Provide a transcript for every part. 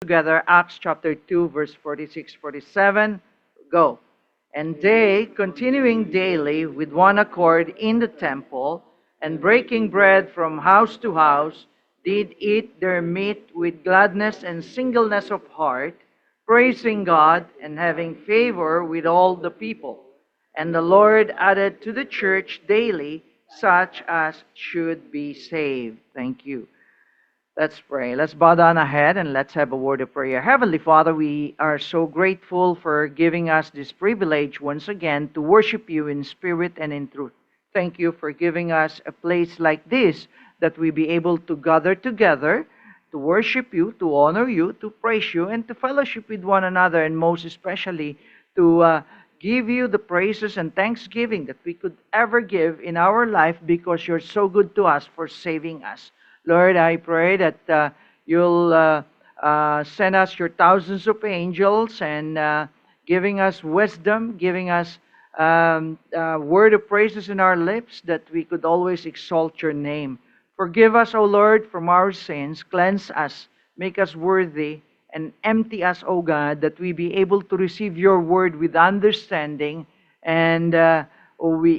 together Acts chapter 2, verse 46, 47. Go. And they, continuing daily with one accord in the temple, and breaking bread from house to house, did eat their meat with gladness and singleness of heart, praising God and having favor with all the people. And the Lord added to the church daily such as should be saved. Thank you. Let's pray. Let's bow down our head and let's have a word of prayer. Heavenly Father, we are so grateful for giving us this privilege once again to worship you in spirit and in truth. Thank you for giving us a place like this that we be able to gather together to worship you, to honor you, to praise you, and to fellowship with one another, and most especially to give you the praises and thanksgiving that we could ever give in our life because you're so good to us for saving us. Lord, I pray that you'll send us your thousands of angels and giving us wisdom, giving us word of praises in our lips that we could always exalt your name. Forgive us, O Lord, from our sins. Cleanse us, make us worthy, and empty us, O God, that we be able to receive your word with understanding and we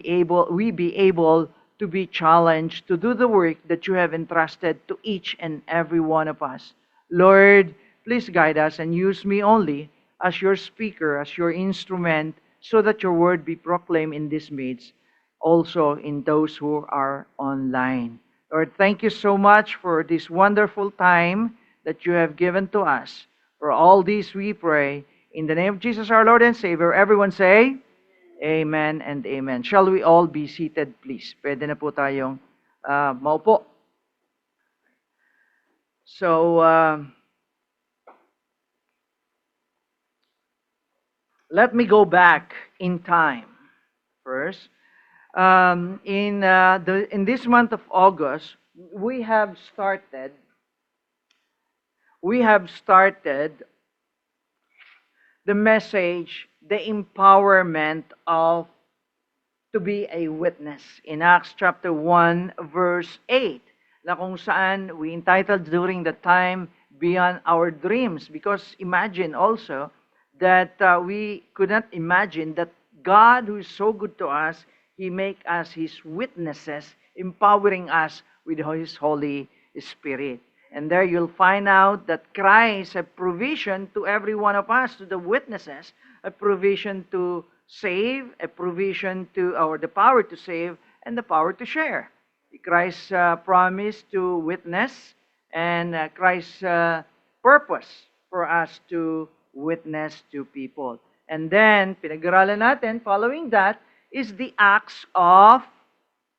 be able to be challenged to do the work that you have entrusted to each and every one of us. Lord, please guide us and use me only as your speaker, as your instrument, so that your word be proclaimed in this midst, also in those who are online. Lord, thank you so much for this wonderful time that you have given to us. For all these we pray, in the name of Jesus our Lord and Savior. Everyone say, Amen and amen. Shall we all be seated, please? Pwede na po tayong maupo. So, let me go back in time first. In this month of August, we have started the message, the empowerment of to be a witness in Acts chapter 1 verse 8, na kung saan we entitled during the time Beyond Our Dreams, because imagine also that we could not imagine that God, who is so good to us, He make us His witnesses, empowering us with His Holy Spirit. And there you'll find out that Christ had provision to every one of us, to the witnesses, a provision to save, a provision to, or the power to save, and the power to share. Christ's promise to witness, and Christ's purpose for us to witness to people. And then, pinag-aralan natin, following that, is the acts of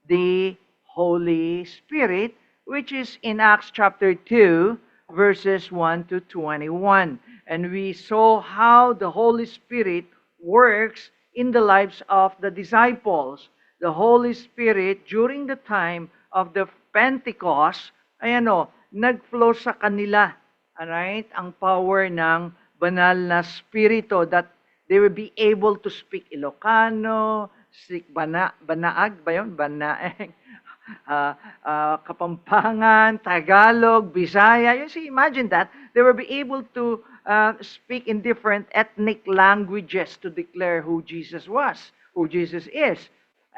the Holy Spirit, which is in Acts chapter 2, verses 1 to 21. And we saw how the Holy Spirit works in the lives of the disciples. The Holy Spirit, during the time of the Pentecost, nag-flow sa kanila. Alright? Ang power ng banal na Spirito, that they will be able to speak Ilocano, speak Banaag ba yun? Banaag. Kapampangan, Tagalog, Bisaya. You see, imagine that. They will be able to speak in different ethnic languages to declare who Jesus was, who Jesus is.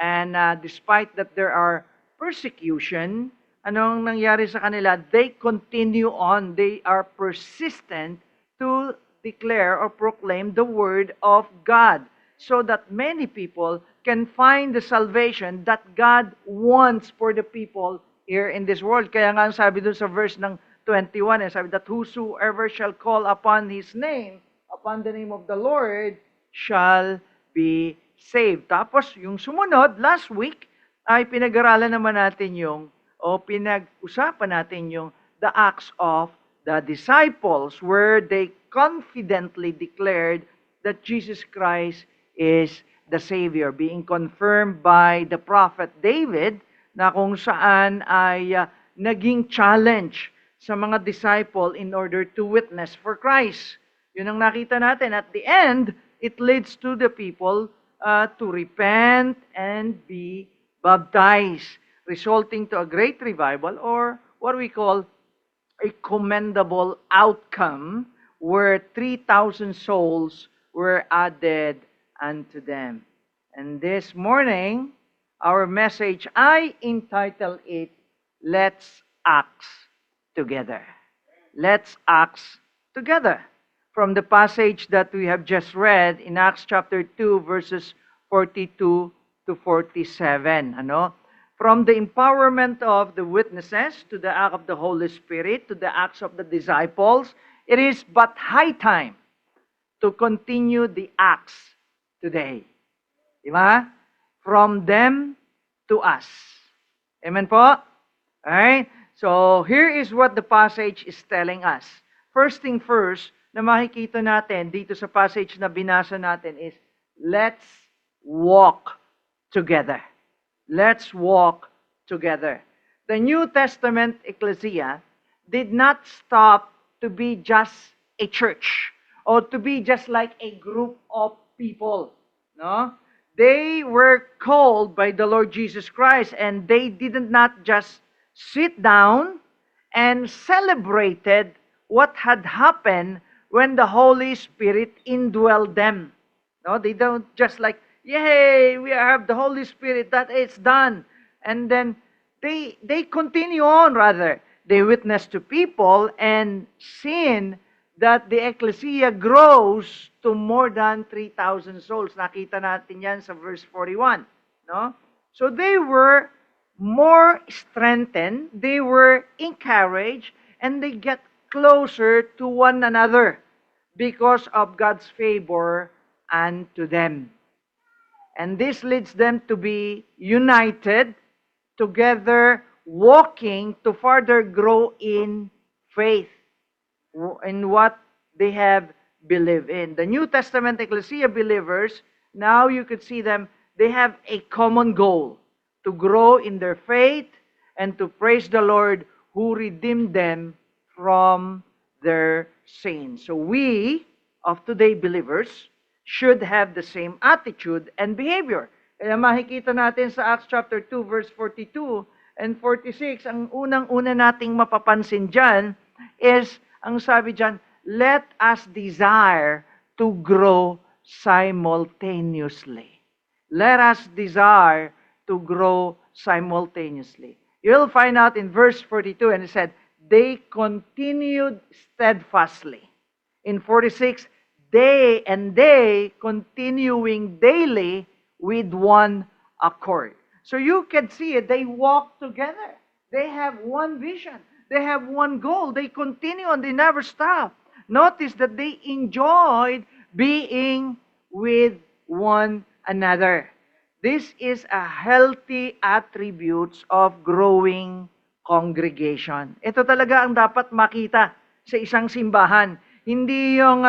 And despite that there are persecution, anong nangyari sa kanila? They continue on. They are persistent to declare or proclaim the word of God, so that many people can find the salvation that God wants for the people here in this world. Kaya nga sabi dun sa verse ng 21, sabi that whosoever shall call upon His name, upon the name of the Lord, shall be saved. Tapos yung sumunod, last week, ay pinag-aralan naman natin pinag-usapan natin yung the acts of the disciples, where they confidently declared that Jesus Christ is the Savior, being confirmed by the prophet David, na kung saan ay naging challenge sa mga disciple in order to witness for Christ. Yun ang nakita natin. At the end, it leads to the people to repent and be baptized, resulting to a great revival, or what we call a commendable outcome where 3,000 souls were added unto them. And this morning, our message, I entitle it, Let's Act Together. Let's act together. From the passage that we have just read in Acts chapter 2, verses 42 to 47. From the empowerment of the witnesses to the act of the Holy Spirit, to the acts of the disciples, it is but high time to continue the acts today. Diba? From them to us. Amen po? Alright? So, here is what the passage is telling us. First thing first, na makikita natin dito sa passage na binasa natin is, let's walk together. Let's walk together. The New Testament ecclesia did not stop to be just a church or to be just like a group of people. No? They were called by the Lord Jesus Christ, and they did not just sit down and celebrated what had happened when the Holy Spirit indwelled them. No, they don't just like, yay, we have the Holy Spirit, that it's done. And then they continue on rather. They witness to people and seen that the ecclesia grows to more than 3,000 souls. Nakita natin yan sa verse 41. No? So they were more strengthened, they were encouraged, and they get closer to one another because of God's favor unto them. And this leads them to be united together, walking to further grow in faith in what they have believed in. The New Testament ecclesia believers, now you could see them, they have a common goal to grow in their faith and to praise the Lord who redeemed them from their sins. So we, of today believers, should have the same attitude and behavior. Kaya makikita natin sa Acts chapter 2, verse 42 and 46, ang unang-una nating mapapansin dyan is, ang sabi dyan, let us desire to grow simultaneously. Let us desire to grow simultaneously. You'll find out in verse 42, and it said, they continued steadfastly. In 46, they continuing daily with one accord. So you can see it, they walk together. They have one vision. They have one goal. They continue and they never stop. Notice that they enjoyed being with one another. This is a healthy attributes of growing congregation. Ito talaga ang dapat makita sa isang simbahan. Hindi yung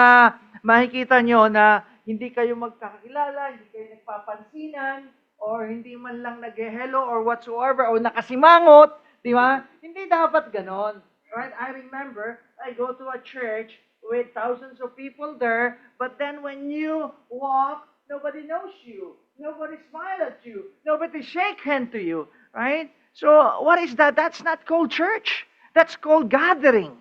makikita nyo na hindi kayo magkakilala, hindi kayo nagpapansinan, or hindi man lang nag-hello or whatsoever, or nakasimangot, di ba? Hindi dapat ganon. Right? I remember, I go to a church with thousands of people there, but then when you walk, nobody knows you. Nobody smile at you. Nobody shake hand to you. Right? So, what is that? That's not called church. That's called gathering.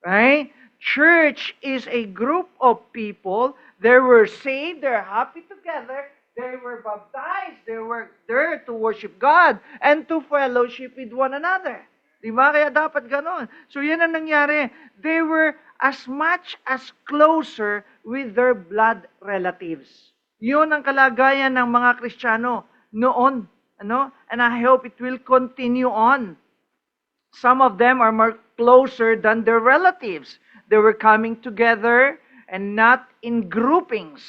Right? Church is a group of people. They were saved. They're happy together. They were baptized. They were there to worship God and to fellowship with one another. Di ba? Kaya dapat ganon. So, yan ang nangyari. They were as much as closer with their blood relatives. Yun ang kalagayan ng mga Kristiyano noon. And I hope it will continue on. Some of them are more closer than their relatives. They were coming together and not in groupings.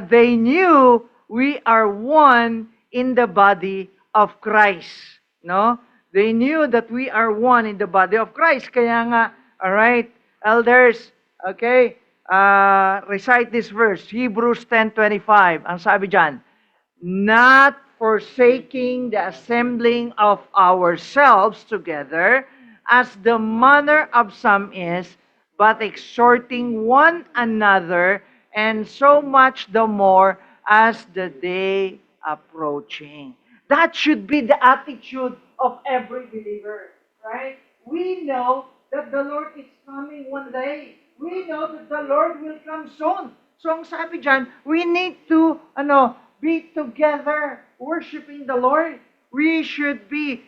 They knew we are one in the body of Christ. No? They knew that we are one in the body of Christ. Kaya nga, alright, elders, okay, recite this verse, Hebrews 10:25. Ang sabi dyan, not forsaking the assembling of ourselves together, as the manner of some is, but exhorting one another, and so much the more as the day approaching. That should be the attitude of every believer, right? We know that the Lord is coming one day. we know that the Lord will come soon. So ang sabi dyan, we need to be together worshiping the Lord. We should be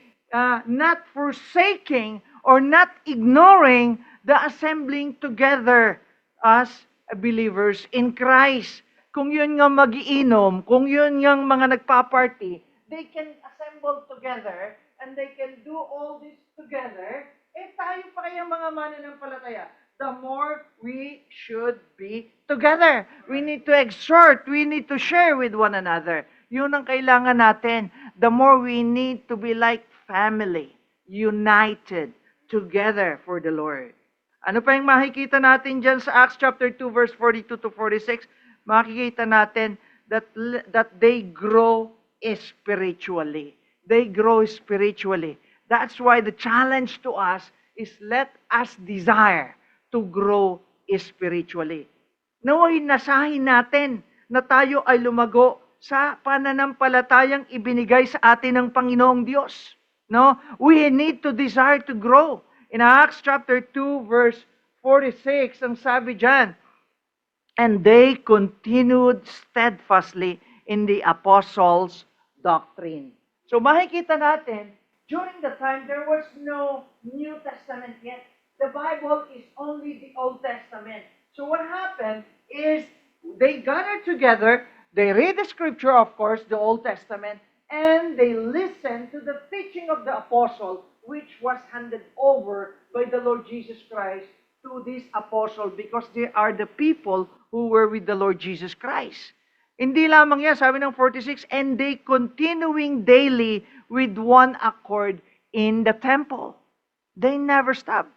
not forsaking or not ignoring the assembling together as believers in Christ. Kung yun nga magiinom, kung yun nga mga nagpa-party, they can assemble together and they can do all this together. Eh tayo pa kaya mga mananampalataya, the more we should be together. We need to exhort, we need to share with one another. Yun ang kailangan natin. The more we need to be like family, united together for the Lord. Ano pa yung makikita natin dyan sa Acts chapter 2 verse 42 to 46? Makikita natin that they grow spiritually. They grow spiritually. That's why the challenge to us is let us desire to grow spiritually. Naway nasahin natin na tayo ay lumago sa pananampalatayang ibinigay sa atin ng Panginoong Diyos. No? We need to desire to grow. In Acts chapter 2 verse 46, ang sabi diyan, and they continued steadfastly in the apostles' doctrine. So makikita natin, during the time there was no New Testament yet. The Bible is only the Old Testament. So what happened is they gathered together, they read the scripture, of course, the Old Testament, and they listened to the teaching of the apostle, which was handed over by the Lord Jesus Christ to this apostle because they are the people who were with the Lord Jesus Christ. Hindi lamang yan, sabi ng 46, and they continuing daily with one accord in the temple. They never stop.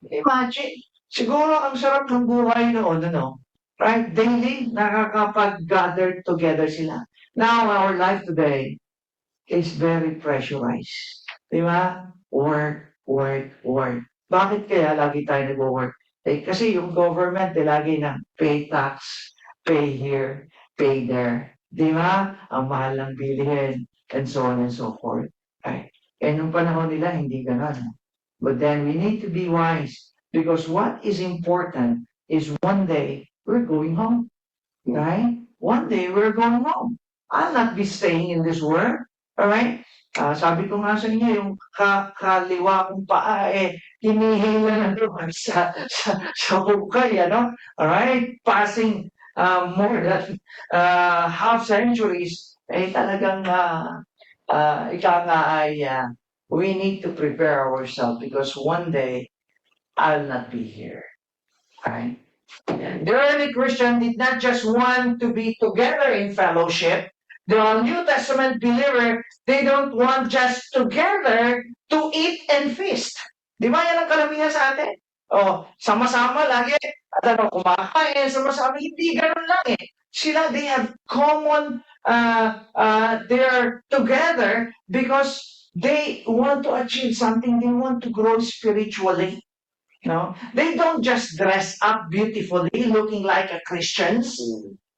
Imagine, siguro ang sarap ng buhay noon, right? Daily, nakakapag-gather together sila. Now, our life today is very pressurized. Di ba? Work, work, work. Bakit kaya lagi tayo nag-work? Eh, kasi yung government, lagi na pay tax, pay here, pay there. Di ba? Ang mahal ng bilihin, and so on and so forth. Right? Eh, nung panahon nila, hindi ganun. But then we need to be wise because what is important is one day we're going home. Right? One day we're going home. I'll not be staying in this world. Alright? Sabi ko nga sa inyo, yung kaliwa kong paa, hinihila na doon sa hukay, Alright? Passing more than half centuries, talagang ika nga ay we need to prepare ourselves because one day I'll not be here. Right? The early Christian did not just want to be together in fellowship. The New Testament believer, they don't want just together to eat and feast. Di ba yan ang kalamihan sa atin? Sama-sama lagi. At kumakain, sama-sama. Hindi ganun lang Sila, they have common, they're together because they want to achieve something. They want to grow spiritually. No, they don't just dress up beautifully, looking like a Christians.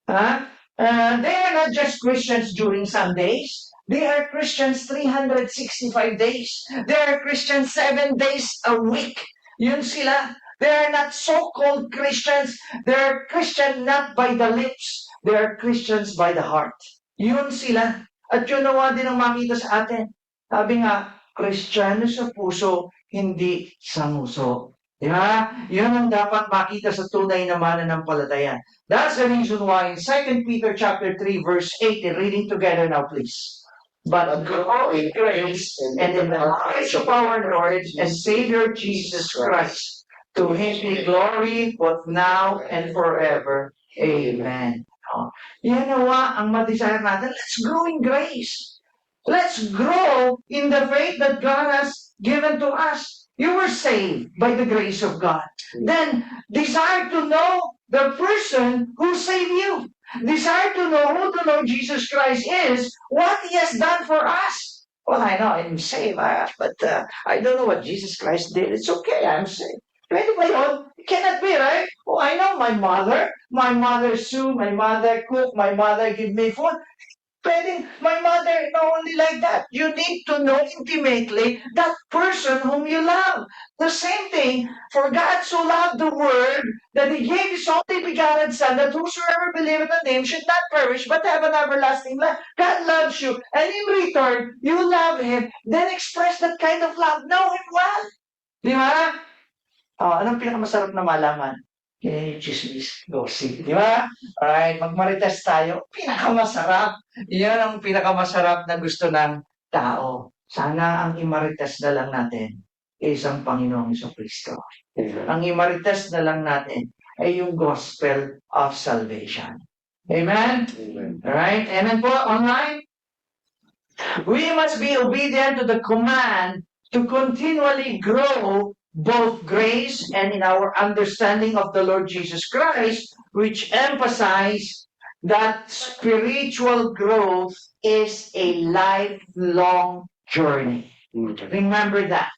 They are not just Christians during Sundays. They are Christians 365 days. They are Christians 7 days a week. Yun sila. They are not so-called Christians. They are Christian not by the lips. They are Christians by the heart. Yun sila. At yun nawa din ang makita sa atin. Sabi nga, Kristiyano sa puso, hindi sa nguso. Yeah, yun ang dapat makita sa tunay na mananampalataya. That's the reason why in 2 Peter chapter 3 verse 8, reading together now please. But grow in grace and in the knowledge of our Lord and Savior Jesus Christ. To Him be glory both now and forever. Amen. Yan nawa ang madesire natin. Let's grow in grace. Let's grow in the faith that God has given to us. You were saved by the grace of God. Then desire to know the person who saved you. Desire to know who the Lord Jesus Christ is, what He has done for us. Well, I know I'm saved, but I don't know what Jesus Christ did. It's okay, I'm saved. Pwede ba yun? It cannot be, right? Oh, I know my mother. My mother sue, my mother cook, my mother give me food. Pwedeng, my mother, not only like that. You need to know intimately that person whom you love. The same thing, for God so loved the world that He gave His only begotten Son, that whosoever believeth on Him should not perish, but have an everlasting life. God loves you, and in return, you love Him. Then express that kind of love. Know Him well. Di ba? Anong pinakamasarap na malaman? Chismis, gossip. Di ba? Alright, magmarites tayo. Pinakamasarap. Yan ang pinakamasarap na gusto ng tao. Sana ang imarites na lang natin is ang Panginoong Kristo. Ang imarites na lang natin ay yung gospel of salvation. Amen? Amen. Alright? Amen po? Online? We must be obedient to the command to continually grow both grace and in our understanding of the Lord Jesus Christ, which emphasize that spiritual growth is a lifelong journey. Remember that.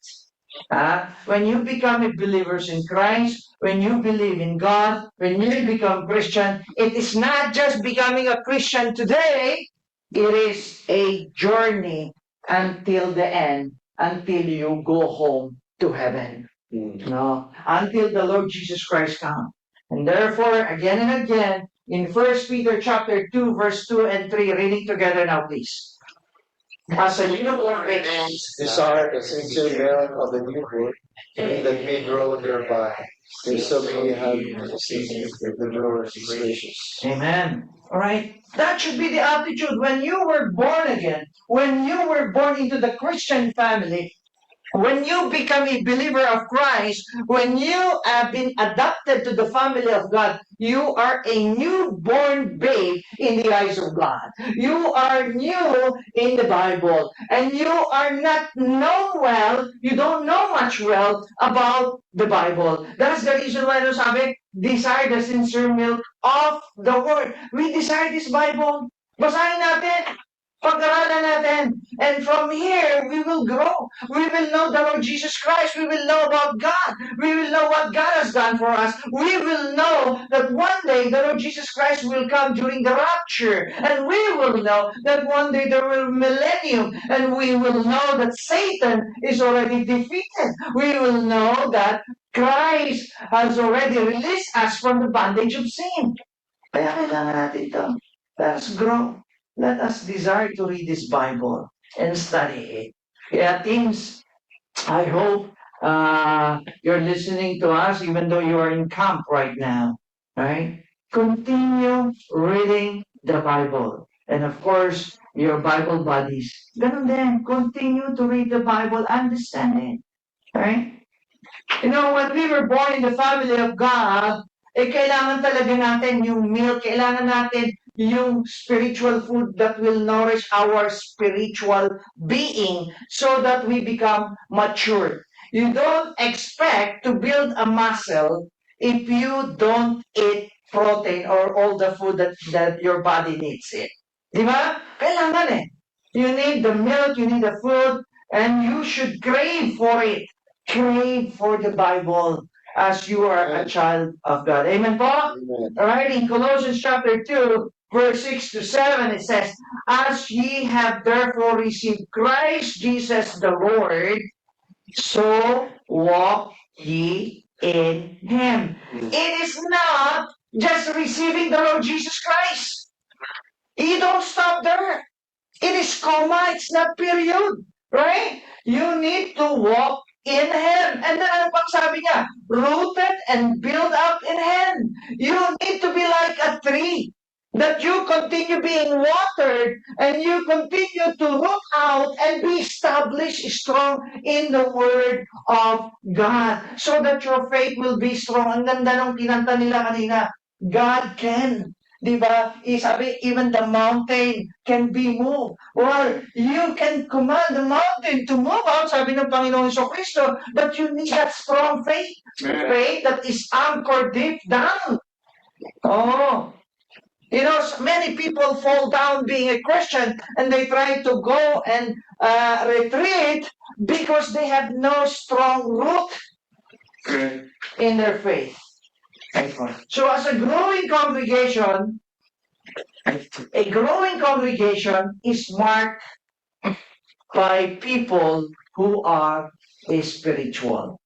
When you become a believer in Christ, when you believe in God, when you become Christian, it is not just becoming a Christian today, it is a journey until the end, until you go home to heaven. No, until the Lord Jesus Christ comes. And therefore, again and again, in 1 Peter chapter 2, verse 2 and 3, reading together now, please. As a newborn baby, Desire the sincere milk of the new birth, that may grow thereby, so may have received the Lord is gracious. Amen. All right. That should be the attitude when you were born again, when you were born into the Christian family. When you become a believer of Christ, when you have been adopted to the family of God, you are a newborn babe in the eyes of God. You are new in the Bible. And you are not known well, you don't know much well about the Bible. That's the reason why sabi, desire the sincere milk of the Word. We desire this Bible. Basahin natin. Pag-aralan natin. And from here, we will grow. We will know the Lord Jesus Christ. We will know about God. We will know what God has done for us. We will know that one day the Lord Jesus Christ will come during the rapture. And we will know that one day there will be millennium. And we will know that Satan is already defeated. We will know that Christ has already released us from the bondage of sin. Kaya kailangan natin ito. Let us grow. Let us desire to read this Bible and study it. Yeah, teens, I hope you're listening to us even though you are in camp right now. Right? Continue reading the Bible. And of course, your Bible buddies. Ganun din. Continue to read the Bible, understand it. Right? You know, when we were born in the family of God, kailangan talaga natin yung milk, kailangan natin yung spiritual food that will nourish our spiritual being so that we become mature. You don't expect to build a muscle if you don't eat protein or all the food that your body needs it. Di ba? Kailangan eh. You need the milk, you need the food, and you should crave for it. Crave for the Bible as you are a child of God. Amen po? Amen. All right, in Colossians chapter 2, verse 6 to 7, it says, as ye have therefore received Christ Jesus the Lord, so walk ye in Him. It is not just receiving the Lord Jesus Christ. You don't stop there. It is comma, it's not period. Right? You need to walk in Him. And then ano pang sabi niya? Rooted and built up in Him. You need to be like a tree. That you continue being watered and you continue to root out and be established strong in the Word of God. So that your faith will be strong. Ang ganda nung kinanta nila kanina. God can. Diba? Sabi, even the mountain can be moved. Well, you can command the mountain to move out, sabi ng Panginoon Kristo, but you need that strong faith. Faith that is anchored deep down. Oh. You know, many people fall down being a Christian and they try to go and retreat because they have no strong root in their faith. So as a growing congregation, A growing congregation is marked by people who are spiritual.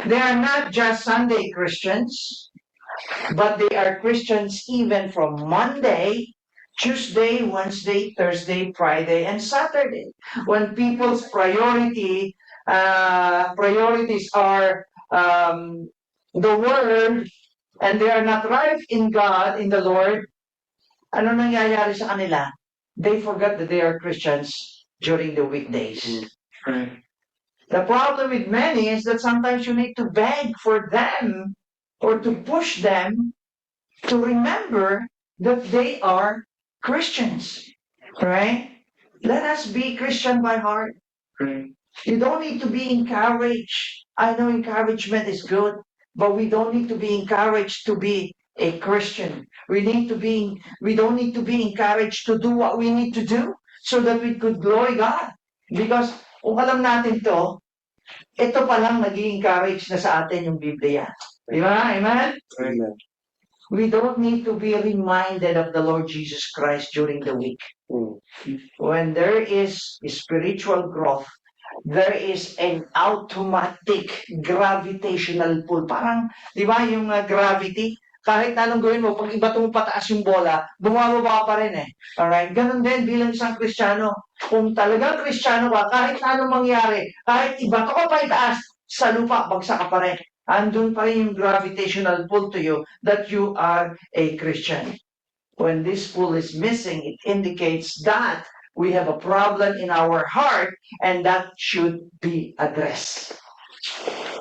They are not just Sunday Christians, but they are Christians even from Monday, Tuesday, Wednesday, Thursday, Friday, and Saturday. When people's priorities are the Word, and they are not right in God, in the Lord, ano nangyayari sa kanila? They forgot that they are Christians during the weekdays. The problem with many is that sometimes you need to beg for them or to push them to remember that they are Christians. Right? Let us be Christian by heart. You don't need to be encouraged. I know encouragement is good, but we don't need to be encouraged to be a Christian. We don't need to be encouraged to do what we need to do so that we could glory God. Because kung alam natin to, ito pa lang nag-i-encourage na sa atin yung Biblia. Di ba? Amen? Amen. We don't need to be reminded of the Lord Jesus Christ during the week. When there is spiritual growth, there is an automatic gravitational pull. Parang, di ba yung gravity? Kahit anong gawin mo, pag iba mo pataas yung bola, bumababa pa rin eh. Alright? Ganon din bilang isang Kristiyano. Kung talagang Kristiyano ka, kahit anong mangyari, kahit iba ko pa itaas, sa lupa, bagsak ka pa rin. Andun pa rin yung gravitational pull to you that you are a Christian. When this pull is missing, it indicates that we have a problem in our heart and that should be addressed.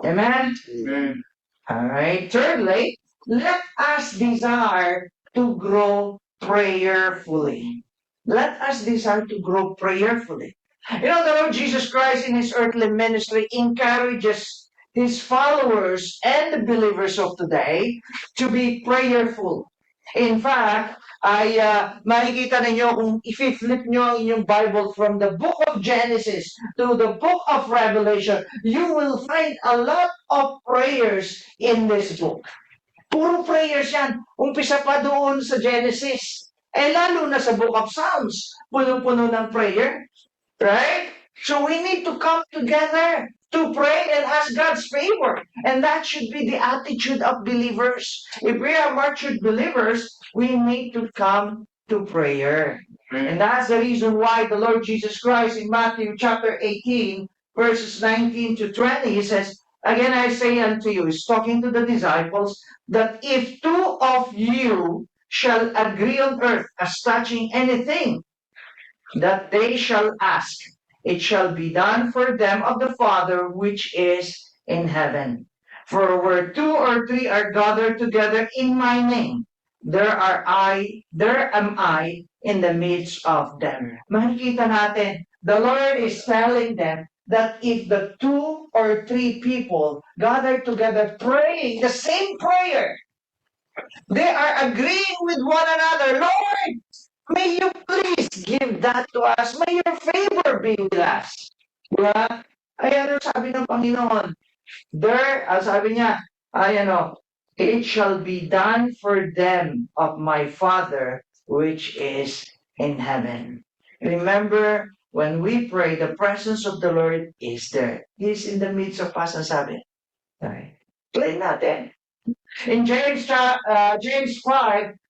Amen? Amen. All right. Thirdly, let us desire to grow prayerfully. Let us desire to grow prayerfully. You know, the Lord Jesus Christ in His earthly ministry encourages His followers and the believers of today to be prayerful. In fact, ay makikita ninyo kung i-flip nyo ang inyong Bible from the book of Genesis to the book of Revelation, you will find a lot of prayers in this book. Puro prayers yan. Umpisa pa doon sa Genesis. Eh lalo na sa book of Psalms, punong-puno ng prayer. Right? So we need to come together to pray and ask God's favor. And that should be the attitude of believers. If we are matured believers, we need to come to prayer. And that's the reason why the Lord Jesus Christ in Matthew chapter 18, verses 19 to 20, He says, again I say unto you, He's talking to the disciples, that if two of you shall agree on earth as touching anything that they shall ask, it shall be done for them of the Father which is in heaven. For where two or three are gathered together in my name, there am I in the midst of them. Makikita natin, the Lord is telling them that if the two or three people gather together praying the same prayer, they are agreeing with one another, Lord, may you please give that to us. May your favor be with us. Diba? Ay, ano sabi ng Panginoon? There, sabi niya, ay ano, it shall be done for them of my Father which is in heaven. Remember, when we pray, the presence of the Lord is there. He is in the midst of us, ang sabi. Okay. Play natin. In James 5,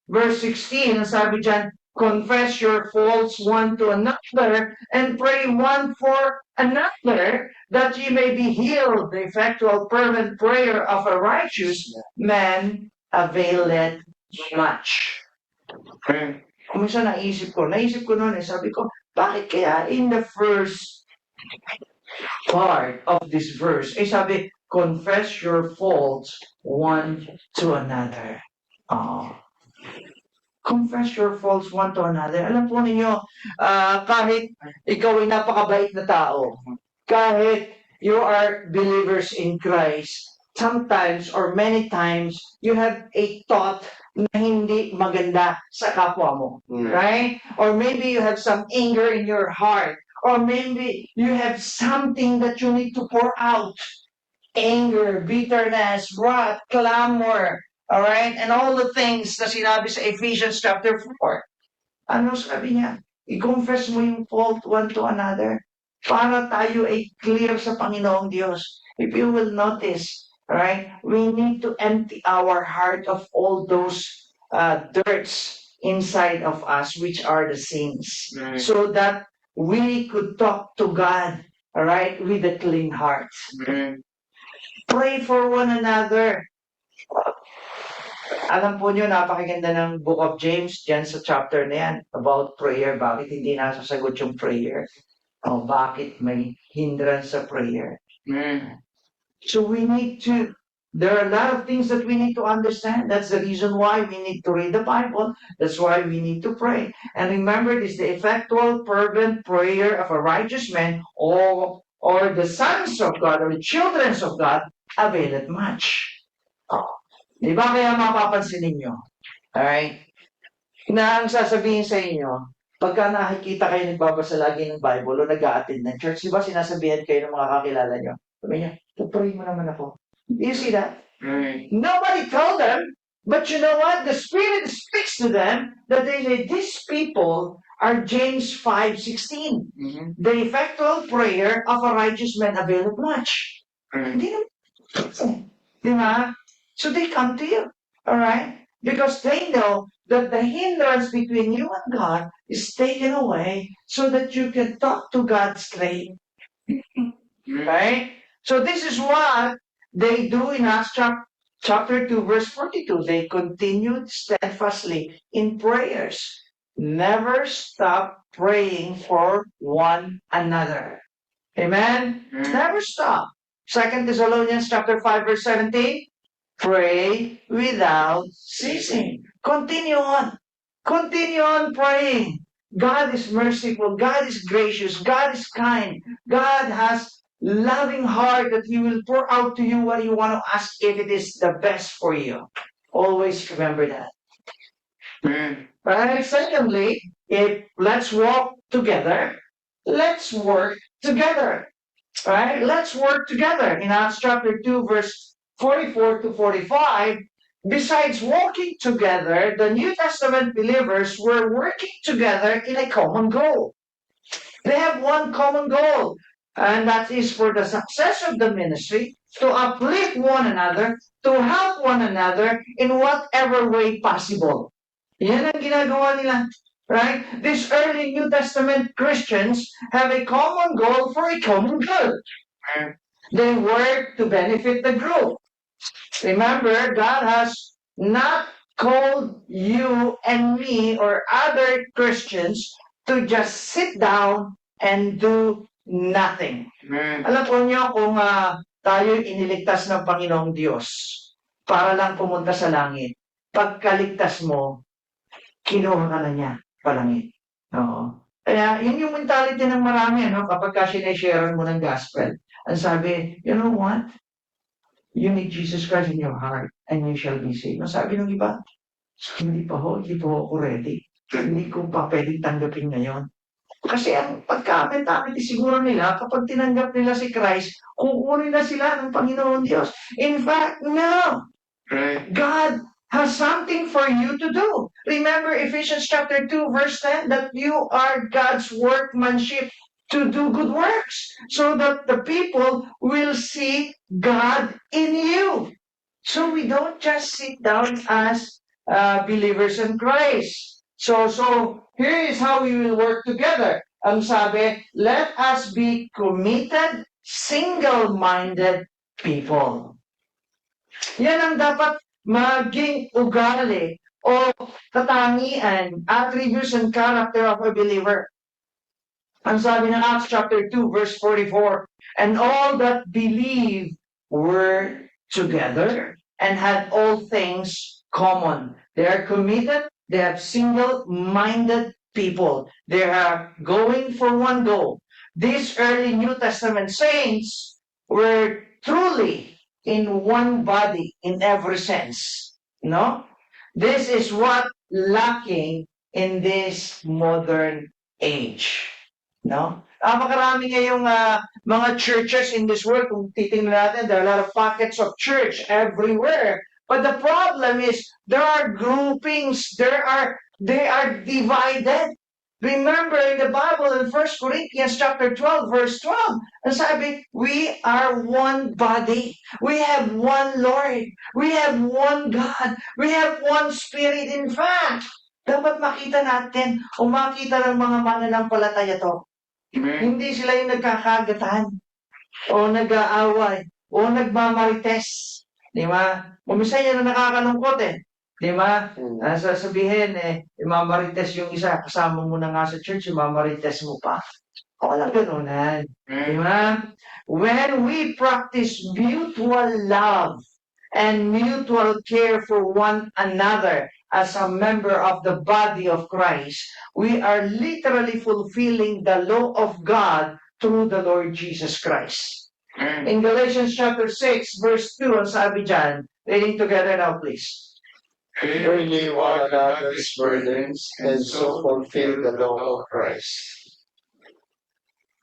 verse 16, ang sabi dyan, confess your faults one to another and pray one for another that ye may be healed. The effectual fervent prayer of a righteous man availeth much. Kung minsan naisip ko noon sabi ko, bakit kaya in the first part of this verse, sabi, confess your faults one to another. Confess your faults one to another. Alam po ninyo, kahit ikaw ay napakabait na tao, kahit you are believers in Christ, sometimes or many times, you have a thought na hindi maganda sa kapwa mo. Right? Or maybe you have some anger in your heart. Or maybe you have something that you need to pour out. Anger, bitterness, wrath, clamor, Alright? And all the things na sinabi sa Ephesians chapter 4. Ano sabi niya? I-confess mo yung fault one to another para tayo ay clear sa Panginoong Diyos. If you will notice, right, we need to empty our heart of all those dirts inside of us, which are the sins, so that we could talk to God, all right, with a clean heart. Pray for one another. Alam po nyo, napakaganda ng Book of James dyan sa chapter na yan about prayer. Bakit hindi nasasagot yung prayer? O bakit may hindrance sa prayer? So we need to, there are a lot of things that we need to understand. That's the reason why we need to read the Bible. That's why we need to pray. And remember this, the effectual, fervent prayer of a righteous man or the sons of God or the children of God availeth much. Di ba kaya mapapansin ninyo? Alright? Na ang sasabihin sa inyo, pagka nakikita kayo nagbabasa lagi ng Bible o nag-a-attend ng church, di ba sinasabihan kayo ng mga kakilala nyo? Sabi niya, pray mo naman ako. Do you see that? Nobody told them, but you know what? The Spirit speaks to them that they say, these people are James 5:16. The effectual prayer of a righteous man availeth much. Hindi naman. Di ba? So they come to you, all right? Because they know that the hindrance between you and God is taken away so that you can talk to God straight. Right? So this is what they do in Acts chapter 2, verse 42. They continued steadfastly in prayers. Never stop praying for one another. Amen? Never stop. 2 Thessalonians chapter 5, verse 17. Pray without ceasing. Continue on. Continue on praying. God is merciful. God is gracious. God is kind. God has loving heart that He will pour out to you what you want to ask if it is the best for you. Always remember that. Right? Secondly, let's walk together. Let's work together. Right? Let's work together. In Acts chapter 2, verse 44 to 45, besides walking together, the New Testament believers were working together in a common goal. They have one common goal, and that is for the success of the ministry, to uplift one another, to help one another in whatever way possible. Yan ang ginagawa nila. Right? These early New Testament Christians have a common goal for a common good. They work to benefit the group. Remember, God has not called you and me or other Christians to just sit down and do nothing. Alam po niyo kung tayo iniligtas ng Panginoong Diyos para lang pumunta sa langit, pagkaligtas mo, kinuha ka na niya palangit. Oo. Kaya yun yung mentality ng marami, kapag sineshare mo ng gospel. Ang sabi, you know what? You need Jesus Christ in your heart and you shall be saved. Ang sabi ng iba, hindi pa ho ako ready. Hindi ko pa pwedeng tanggapin ngayon. Kasi ang pagka-mentality siguro nila, kapag tinanggap nila si Christ, kukunin na sila ng Panginoon Diyos. In fact, no. God has something for you to do. Remember Ephesians chapter 2, verse 10, that you are God's workmanship to do good works, so that the people will see God in you. So we don't just sit down as believers in Christ. So here is how we will work together. Ang sabi, let us be committed, single-minded people. Yan ang dapat maging ugali o katangian, attributes and character of a believer. Ang sabi ng Acts chapter 2, verse 44, and all that believed were together and had all things common. They are committed, they have single-minded people. They are going for one goal. These early New Testament saints were truly in one body in every sense. No? This is what lacking in this modern age. No? Makarami ngayong mga churches in this world. Kung titingnan natin, there are a lot of pockets of church everywhere. But the problem is there are groupings, they are divided. Remember in the Bible in 1 Corinthians chapter 12, verse 12, ang sabi, we are one body. We have one Lord. We have one God. We have one Spirit. In fact, dapat makita natin o makita ng mga mananampalataya to. Hindi sila yung nagkakagatan o nag-aaway o nagmamarites. Di ba? Umisa yan na nakakalungkot eh. Di ba? Sasabihin imamarites yung isa, kasama mo na nga sa church, imamarites mo pa. Walang ganunan. Di ba? When we practice mutual love and mutual care for one another as a member of the body of Christ, we are literally fulfilling the law of God through the Lord Jesus Christ. In Galatians chapter 6, verse 2, ang sabi dyan, reading together now please. Bearing one another's burdens, and so fulfill the law of Christ.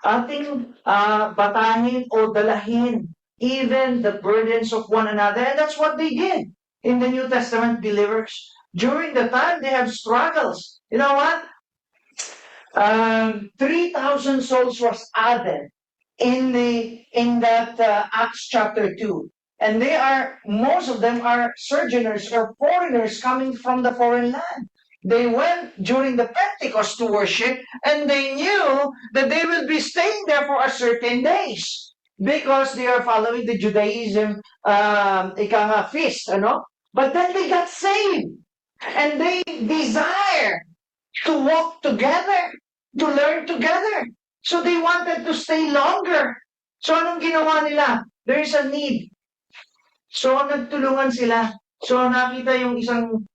Ating batahin o dalahin even the burdens of one another. And that's what they did in the New Testament believers. During the time, they have struggles. You know what? 3,000 souls was added in that Acts chapter 2. And most of them are sojourners or foreigners coming from the foreign land. They went during the Pentecost to worship, and they knew that they will be staying there for a certain days because they are following the Judaism feast, But then they got saved, and they desire to walk together, to learn together. So they wanted to stay longer. So anong ginawa nila? There is a need. So nagtulungan sila. So nakita yung isang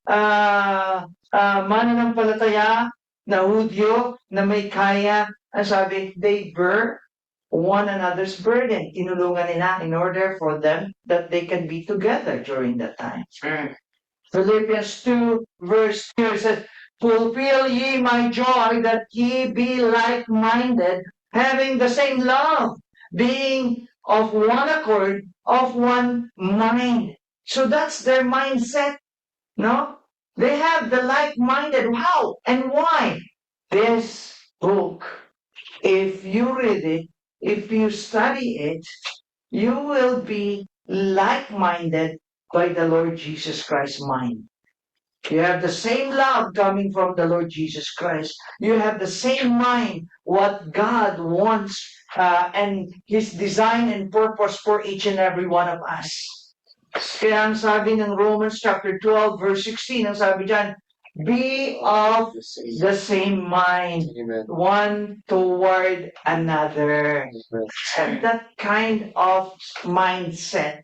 mananampalataya na Hudyo na may kaya, ang sabi, they bear one another's burden. Tinulungan nila in order for them that they can be together during that time. Philippians 2 verse 2 says, fulfill ye my joy that ye be like-minded, having the same love, being of one accord, of one mind. So that's their mindset, no? They have the like-minded. How and why? This book, if you read it, if you study it, you will be like-minded by the Lord Jesus Christ's mind. You have the same love coming from the Lord Jesus Christ. You have the same mind, what God wants and His design and purpose for each and every one of us. Kaya ang sabi ng Romans chapter 12 verse 16, ang sabi dyan, be of the same mind, Amen. one toward another. And that kind of mindset,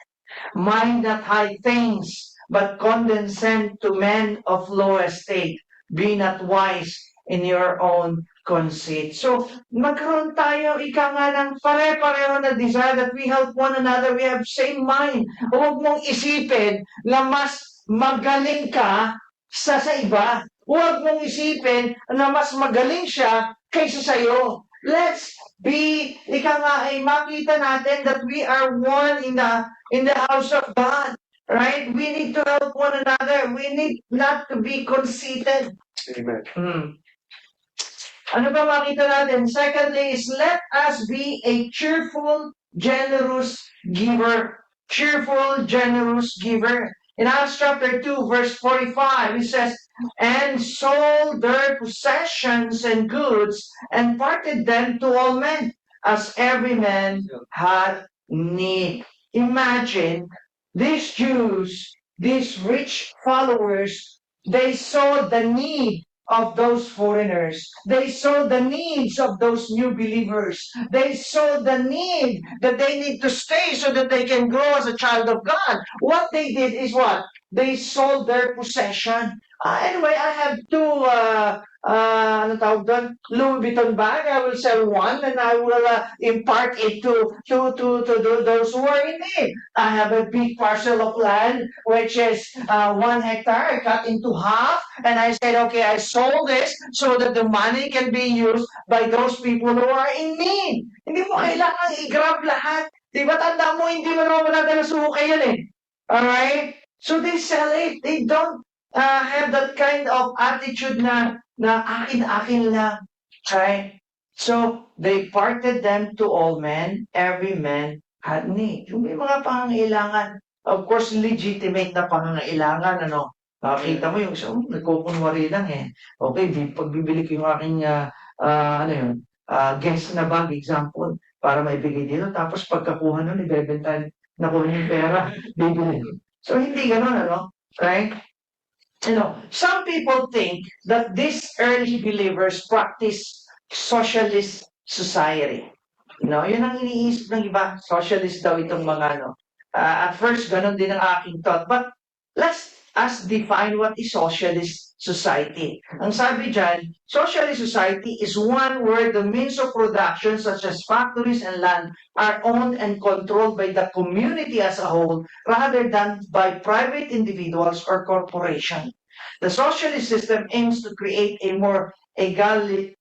mind not high things, but condescend to men of low estate. Be not wise in your own conceit. So, magkaroon tayo, ika nga ng pare-pareho na desire that we help one another. We have same mind. Huwag mong isipin na mas magaling ka sa iba. Huwag mong isipin na mas magaling siya kaysa sa'yo. Let's be, ika nga ay makita natin that we are one in the house of God. Right? We need to help one another. We need not to be conceited. Amen. Ano ba makita natin? Secondly is let us be a cheerful, generous giver. Cheerful, generous giver. In Acts chapter 2, verse 45, it says, and sold their possessions and goods and parted them to all men, as every man had need. Imagine, these Jews, these rich followers, they saw the need of those foreigners. They saw the needs of those new believers. They saw the need that they need to stay so that they can grow as a child of God. What they did is what? They sold their possession. Anyway, I have two Louis Vuitton bag. I will sell one and I will impart it to those who are in need. I have a big parcel of land which is 1 hectare. I cut into half and I said, okay, I sold this so that the money can be used by those people who are in need. Hindi mo kailangan i-grab lahat. Diba tanda mo, hindi mo naman natin nasuhukay yan eh. Alright? So they sell it. They don't have that kind of attitude na akin lang. Right? So they parted them to all men. Every man had need. Yung may mga pangangailangan. Of course, legitimate na pangangailangan. Ano? Nakita mo yung isa, nagkukunwari lang eh. Okay, pagbibili ko yung aking ano yun, guest na bag, example, para maibigay dito. Tapos pagkakuha nun, ibebenta, nakuha yung pera, bibili. So hindi ganun, ano? Right? Some people think that these early believers practice socialist society. Yun ang iniisip ng iba, socialist daw itong mga at first, ganun din ang aking thought. But let's us define what is socialist society. Ang sabi dyan, socialist society is one where the means of production such as factories and land are owned and controlled by the community as a whole rather than by private individuals or corporation. The socialist system aims to create a more egalitarian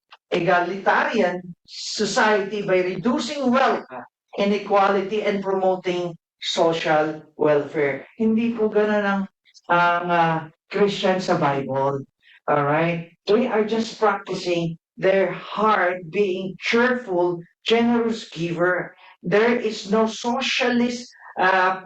society by reducing wealth inequality and promoting social welfare. Hindi po ganun ang Christian sa Bible. Alright? They are just practicing their heart being cheerful, generous giver. There is no socialist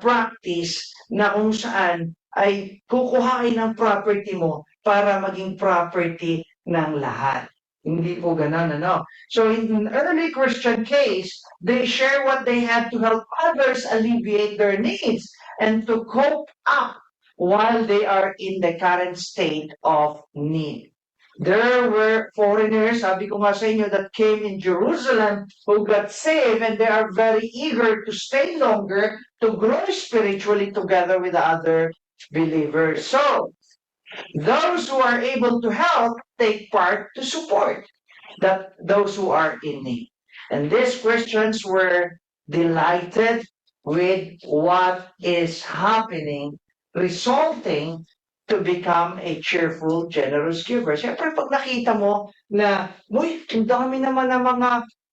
practice na kung saan ay kukuhain ng property mo para maging property ng lahat. Hindi po ganun, ano? So in an early Christian case, they share what they have to help others alleviate their needs and to cope up while they are in the current state of need. There were foreigners, sabi ko nga sa inyo, that came in Jerusalem who got saved and they are very eager to stay longer to grow spiritually together with the other believers. So, those who are able to help take part to support those who are in need. And these Christians were delighted with what is happening, resulting to become a cheerful, generous giver. Siyempre, pag nakita mo na, ang dami naman ng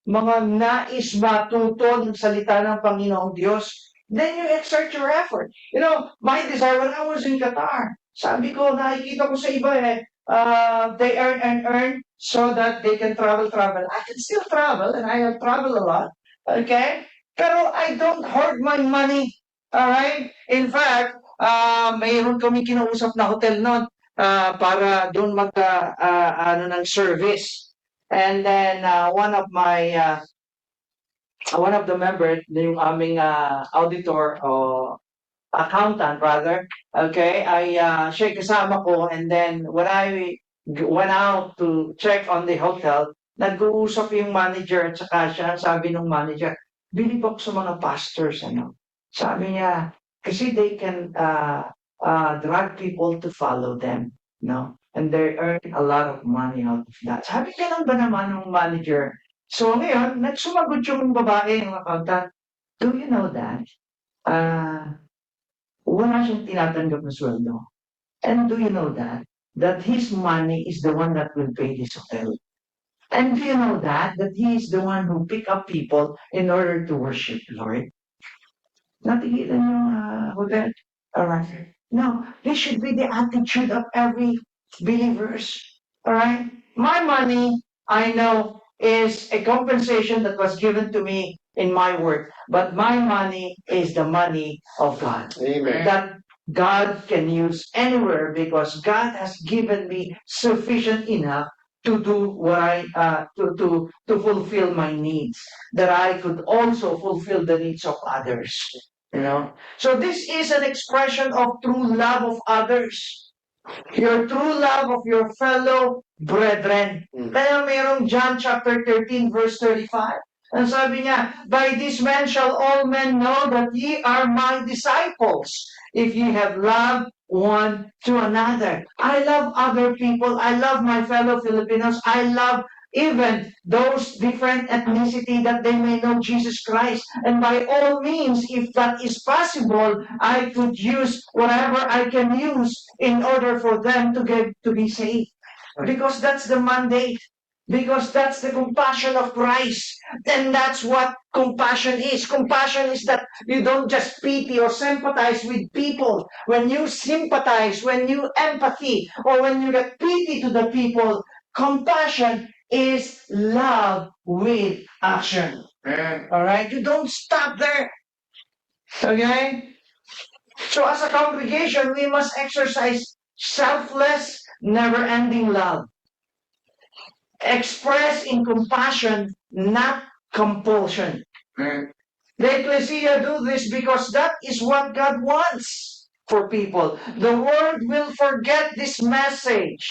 mga nais matuto ng salita ng Panginoong Diyos, then you exert your effort. My desire when I was in Qatar, sabi ko, nakikita ko sa iba they earn and earn so that they can travel. I can still travel and I have traveled a lot. Okay? Pero I don't hoard my money. Alright? In fact, mayroon kami kinausap na hotel noon para doon ng service. And then one of the members, yung aming auditor o accountant rather, okay, siya kasama ko, and then when I went out to check on the hotel, nag-uusap yung manager at saka siya, sabi ng manager, bilib ako sa mga pastors, Sabi niya, kasi they can drag people to follow them, and they earn a lot of money out of that. Sabi, ganun ba naman ng manager? So ngayon, nagsumagot yung babae, yung accountant, do you know that? Wala siyang tinatanggap na sweldo. And do you know that his money is the one that will pay this hotel? And do you know that he is the one who pick up people in order to worship the Lord? Natigilan yung hotel. Alright. No, this should be the attitude of every believers. Alright? My money, I know, is a compensation that was given to me in my work. But my money is the money of God. Amen. That God can use anywhere because God has given me sufficient enough to do what to fulfill my needs, that I could also fulfill the needs of others. So this is an expression of true love of others. Your true love of your fellow brethren. Kaya mayroong John chapter 13 verse 35. Ang sabi niya, by this man shall all men know that ye are my disciples, if ye have love one to another. I love other people. I love my fellow Filipinos. I love even those different ethnicity that they may know Jesus Christ. And by all means, if that is possible, I could use whatever I can use in order for them to be saved. Because that's the mandate. Because that's the compassion of Christ. And that's what compassion is. Compassion is that you don't just pity or sympathize with people. When you sympathize, when you empathy, or when you get pity to the people, compassion is love with action. All right? You don't stop there. Okay? So as a congregation, we must exercise selfless, never-ending love. Express in compassion, not compulsion. The Ecclesia do this because that is what God wants for people. The world will forget this message.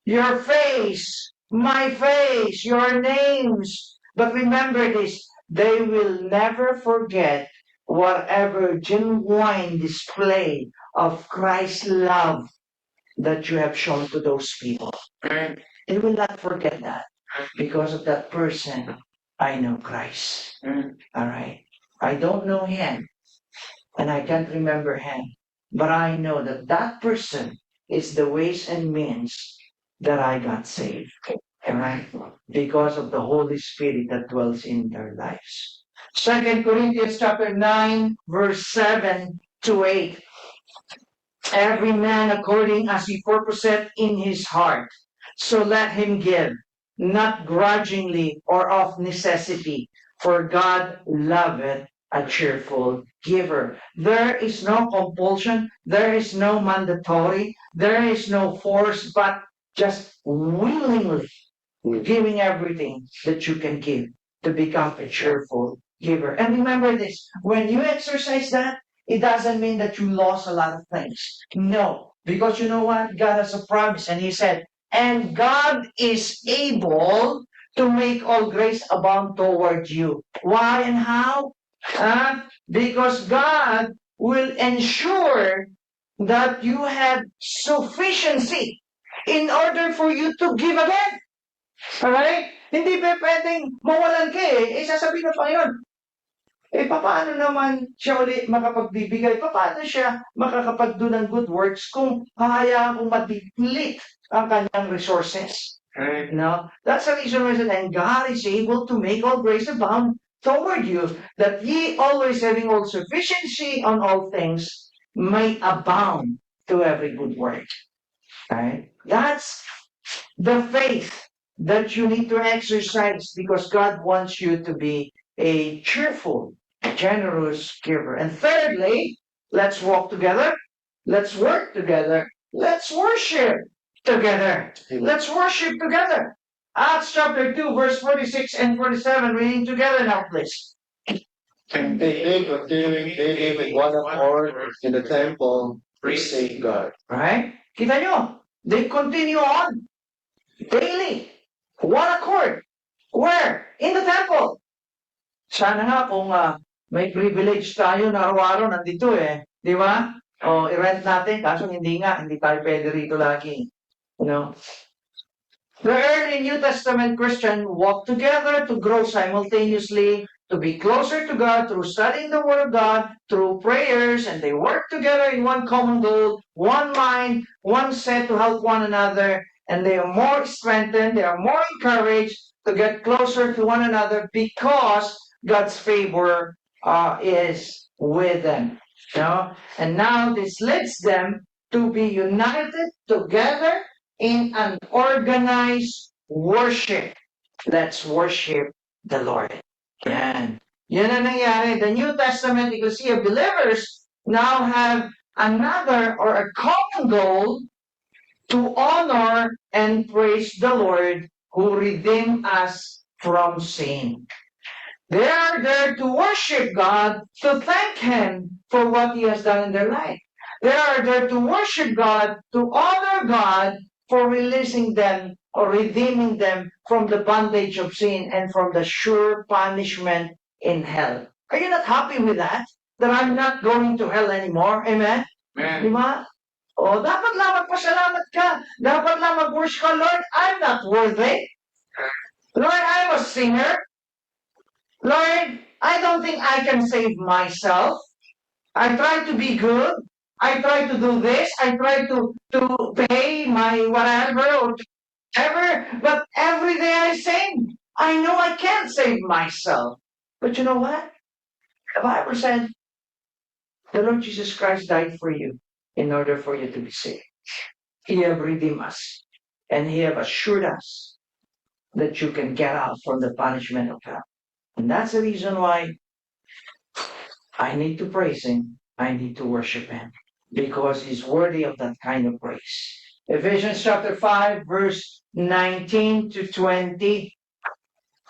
Your face, my face, your names. But remember this, they will never forget whatever genuine display of Christ's love that you have shown to those people. They will not forget that. Because of that person, I know Christ. All right. I don't know him, and I can't remember him, but I know that that person is the ways and means that I got saved. All right. Because of the Holy Spirit that dwells in their lives. 2 Corinthians chapter 9, verse 7 to 8. Every man according as he purposeth in his heart, so let him give, not grudgingly or of necessity, for God loveth a cheerful giver. There is no compulsion, there is no mandatory, there is no force, but just willingly giving everything that you can give to become a cheerful giver. And remember this, when you exercise that, it doesn't mean that you lost a lot of things. No, because you know what? God has a promise, and He said, and God is able to make all grace abound toward you. Why and how? Because God will ensure that you have sufficiency in order for you to give again. Alright? Hindi pa pwedeng mawalan ka eh. Sasabihin ng Panginoon, paano naman siya uli makapagbibigay? Paano siya makakapagdo ng good works kung hahayaan kong madiplit ang kanyang resources? No? That's the reason why I said, and God is able to make all grace abound toward you, that ye always having all sufficiency on all things may abound to every good work. Right? That's the faith that you need to exercise because God wants you to be a cheerful, generous giver. And thirdly, let's walk together. Let's work together. Let's worship together. Let's worship together. Acts chapter 2, verse 46 and 47. Reading together now, please. And they continuing daily with one accord in the temple, praising God. Right? Kita nyo? They continue on daily. One accord. Where? In the temple. Sana nga kung may privilege tayo na araw-araw nandito eh. Di ba? O, i-rent natin. Kaso hindi nga. Hindi tayo pwede rito lagi. You know? The early New Testament Christian walked together to grow simultaneously, to be closer to God through studying the Word of God, through prayers, and they work together in one common goal, one mind, one set to help one another, and they are more strengthened, they are more encouraged to get closer to one another because God's favor is with them. You know? And now this leads them to be united together in an organized worship. Let's worship the Lord. Yan. Yan ang nangyari. The New Testament Ecclesia believers now have another or a common goal to honor and praise the Lord who redeemed us from sin. They are there to worship God, to thank Him for what He has done in their life. They are there to worship God, to honor God for releasing them or redeeming them from the bondage of sin and from the sure punishment in hell. Are you not happy with that? That I'm not going to hell anymore? Amen? Amen. Di ba? O, dapat lang magpasalamat ka. Dapat lang mag-worship ka, Lord, I'm not worthy. Lord, I'm a sinner. Lord, I don't think I can save myself. I try to be good. I try to do this. I try to pay my whatever or But every day I sing. I know I can't save myself. But you know what? The Bible said, the Lord Jesus Christ died for you in order for you to be saved. He have redeemed us. And He have assured us that you can get out from the punishment of hell. And that's the reason why I need to praise Him. I need to worship Him. Because He's worthy of that kind of praise. Ephesians chapter 5, verse 19 to 20.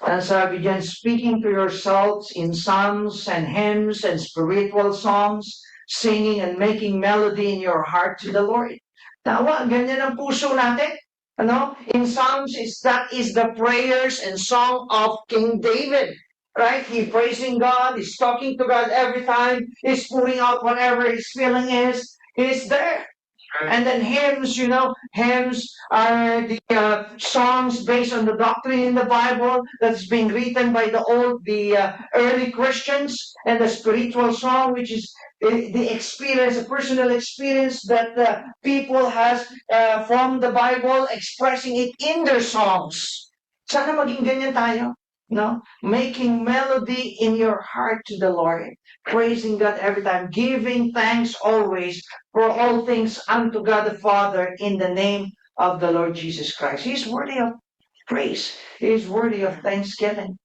And sabi dyan, speaking to yourselves in psalms and hymns and spiritual songs, singing and making melody in your heart to the Lord. Tawa, ganyan ang puso natin. Ano? In Psalms, that is the prayers and song of King David. Right? He praising God, he's talking to God every time, he's pouring out whatever his feeling is, he's there. And then hymns, hymns are the songs based on the doctrine in the Bible that's being written by the early Christians, and the spiritual song, which is the experience, a personal experience that people has from the Bible, expressing it in their songs. Sana maging ganyan tayo. No? Making melody in your heart to the Lord, praising God every time, giving thanks always for all things unto God the Father in the name of the Lord Jesus Christ. He's worthy of praise. He is worthy of thanksgiving.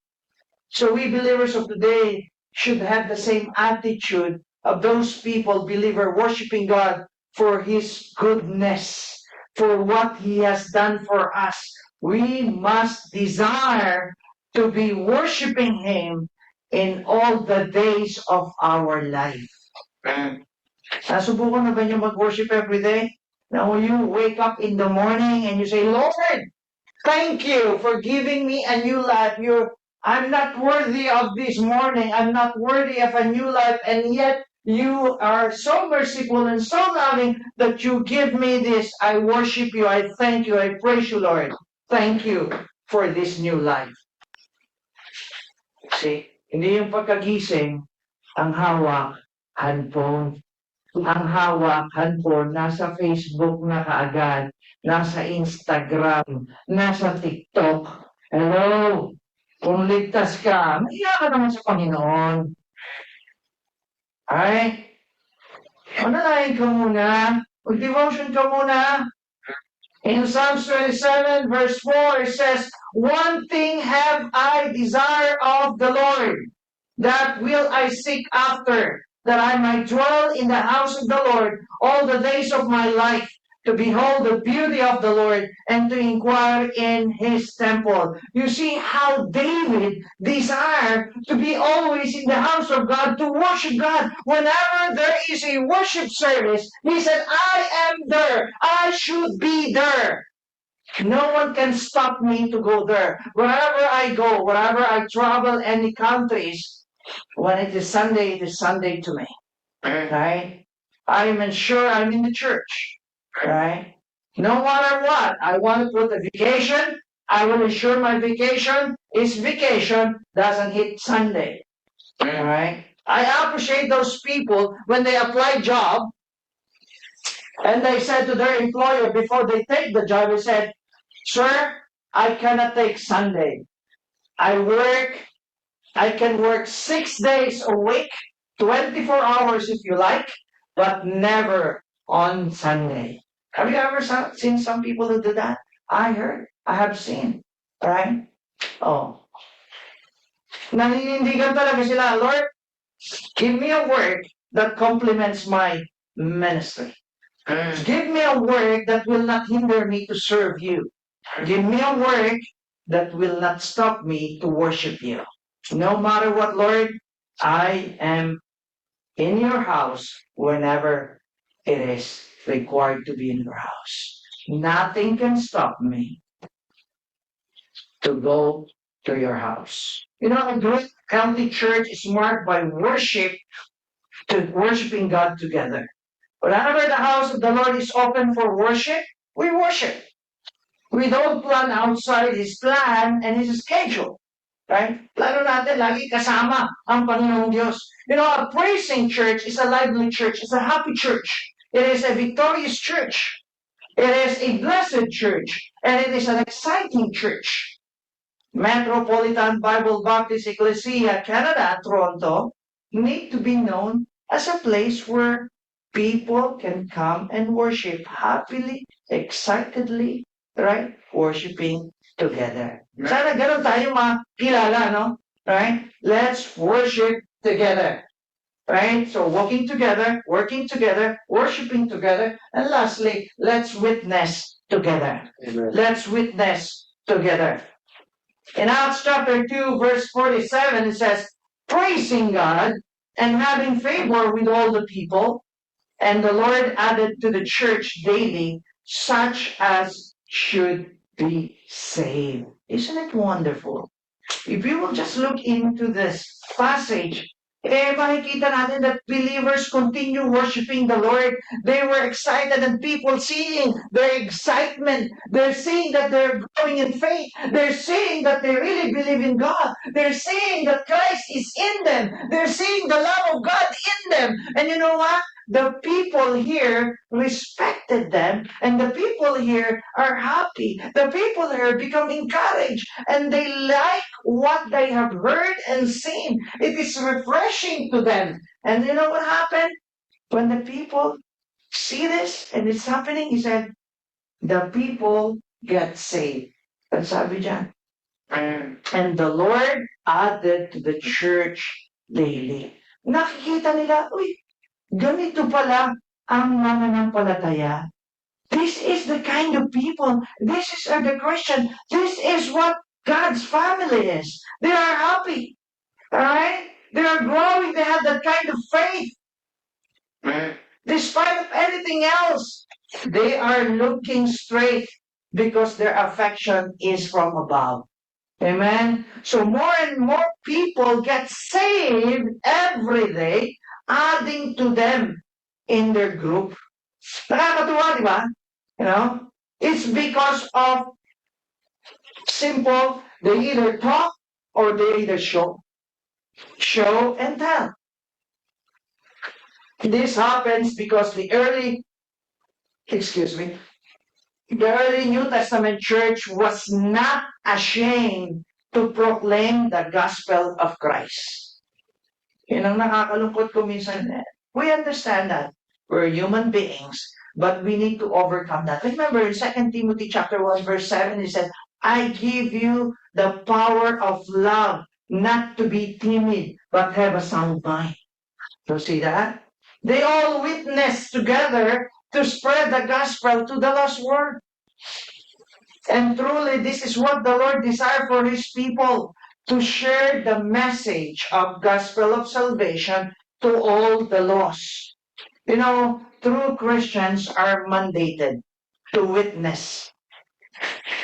So we believers of today should have the same attitude of those people, believer, worshiping God for His goodness, for what He has done for us. We must desire to be worshiping Him in all the days of our life. Nasubukan na ba niyo mag-worship every day? Now you wake up in the morning and you say, Lord, thank you for giving me a new life. I'm not worthy of this morning. I'm not worthy of a new life. And yet you are so merciful and so loving that you give me this. I worship you. I thank you. I praise you, Lord. Thank you for this new life. See, hindi yung pagkagising, ang hawak, handphone. Ang hawak, handphone, nasa Facebook na kaagad, nasa Instagram, nasa TikTok. Hello, kung ligtas ka, mahiya ka naman sa Panginoon. Ay, manalangin ka muna, mag-devotion ka muna. In Psalms 27 verse 4, it says, one thing have I desire of the Lord, that will I seek after, that I might dwell in the house of the Lord all the days of my life, to behold the beauty of the Lord and to inquire in His temple. You see how David desired to be always in the house of God, to worship God. Whenever there is a worship service, he said, I am there. I should be there. No one can stop me to go there. Wherever I go, wherever I travel, any countries, when it is Sunday to me. Right? I'm sure I'm in the church. Right? No matter what, I want to put a vacation. I will ensure my vacation is vacation, doesn't hit Sunday. Right? I appreciate those people when they apply job and they said to their employer before they take the job, they said, sir, I cannot take Sunday. I can work 6 days a week, 24 hours if you like, but never on Sunday. Have you ever seen some people who do that? I have seen. Right? Oh. Naninindigan talaga sila, Lord, give me a work that complements my ministry. Give me a work that will not hinder me to serve you. Give me a work that will not stop me to worship you. No matter what, Lord, I am in your house whenever it is required to be in your house. Nothing can stop me to go to your house. You know, a great healthy church is marked by worshiping God together. Whenever the house of the Lord is open for worship, we worship. We don't plan outside His plan and His schedule. Right? Plano natin, lagi kasama ang Panginoong Diyos. You know, a praising church is a lively church. It's a happy church. It is a victorious church. It is a blessed church, and it is an exciting church. Metropolitan Bible Baptist Ecclesia Canada, Toronto, need to be known as a place where people can come and worship happily, excitedly, right? Worshiping together. Sana ganun tayo makilala, no? Right? Let's worship together. Right? So walking together, working together, worshiping together, and lastly, let's witness together. Amen. Let's witness together. In Acts chapter 2, verse 47, it says, praising God and having favor with all the people, and the Lord added to the church daily such as should be saved. Isn't it wonderful? If you will just look into this passage, makikita natin that believers continue worshiping the Lord. They were excited, and people seeing their excitement. They're seeing that they're growing in faith. They're seeing that they really believe in God. They're seeing that Christ is in them. They're seeing the love of God in them. And you know what? The people here respected them, and the people here are happy. The people here become encouraged, and they like what they have heard and seen. It is refreshing to them. And you know what happened? When the people see this and it's happening, he said, the people get saved. Ang sabi dyan. And the Lord added to the church daily. Nakikita nila, uy, ganito pala ang mananampalataya. This is the kind of people. This is the Christian. This is what God's family is. They are happy. Alright? They are growing. They have that kind of faith. Despite of anything else, they are looking straight because their affection is from above. Amen? So more and more people get saved every day, adding to them in their group. Nakakatuwa, di ba? You know? It's because of simple, they either talk or they either show. Show and tell. This happens because the early New Testament church was not ashamed to proclaim the gospel of Christ. Yun ang nakakalungkot ko minsan. We understand that. We're human beings, but we need to overcome that. Remember in 2 Timothy chapter 1, verse 7, it said, I give you the power of love, not to be timid, but have a sound mind. You see that? They all witness together to spread the gospel to the lost world. And truly, this is what the Lord desires for His people, to share the message of gospel of salvation to all the lost. You know, true Christians are mandated to witness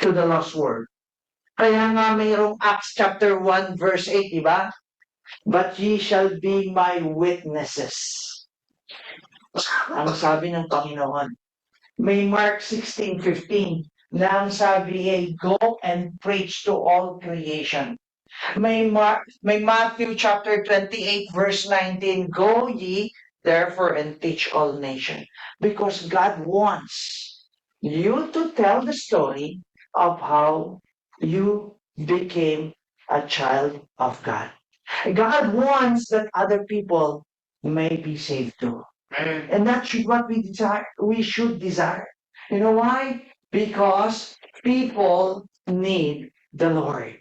to the lost world. Kaya nga mayroong Acts chapter 1 verse 8, di ba? But ye shall be my witnesses. Ang sabi ng Panginoon. May Mark 16:15 na ang sabi ay go and preach to all creation. May Matthew chapter 28 verse 19, go ye therefore and teach all nations. Because God wants you to tell the story of how you became a child of God. God wants that other people may be saved too. And that's what we desire. We should desire. You know why? Because people need the Lord.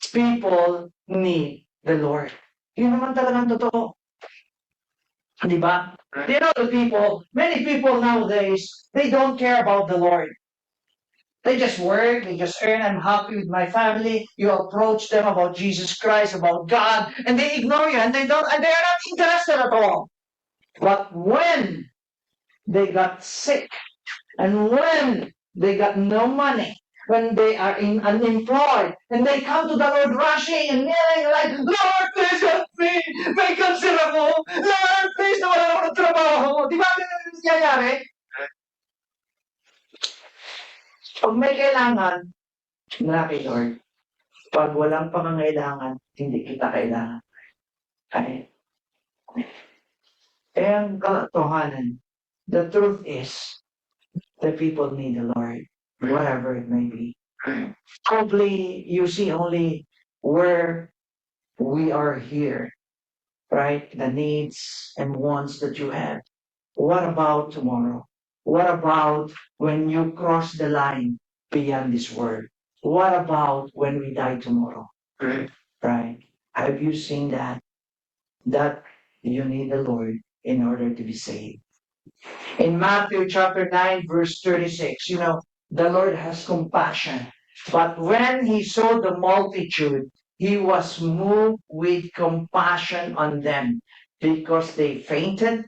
People need the Lord. Yun naman talagang totoo. Di ba? You know the people, many people nowadays, they don't care about the Lord. They just work, they just earn, I'm happy with my family. You approach them about Jesus Christ, about God, and they ignore you, and they are not interested at all. But when they got sick, and when they got no money, when they are unemployed, and they come to the Lord rushing and kneeling like, Lord, please help me! May cancer ako! Lord, please, nawala ako ng trabaho! Di ba ganun yung nangyayari? Pag may kailangan, malaki, Lord. Pag walang pangangailangan, hindi kita kailangan. Okay? Eh, ang katotohanan, the truth is, the people need the Lord, whatever it may be. Probably you see only where we are here, right? The needs and wants that you have. What about tomorrow? What about when you cross the line beyond this world? What about when we die tomorrow? Right? Have you seen that? That you need the Lord in order to be saved. In Matthew chapter 9, verse 36, the Lord has compassion. But when he saw the multitude, he was moved with compassion on them because they fainted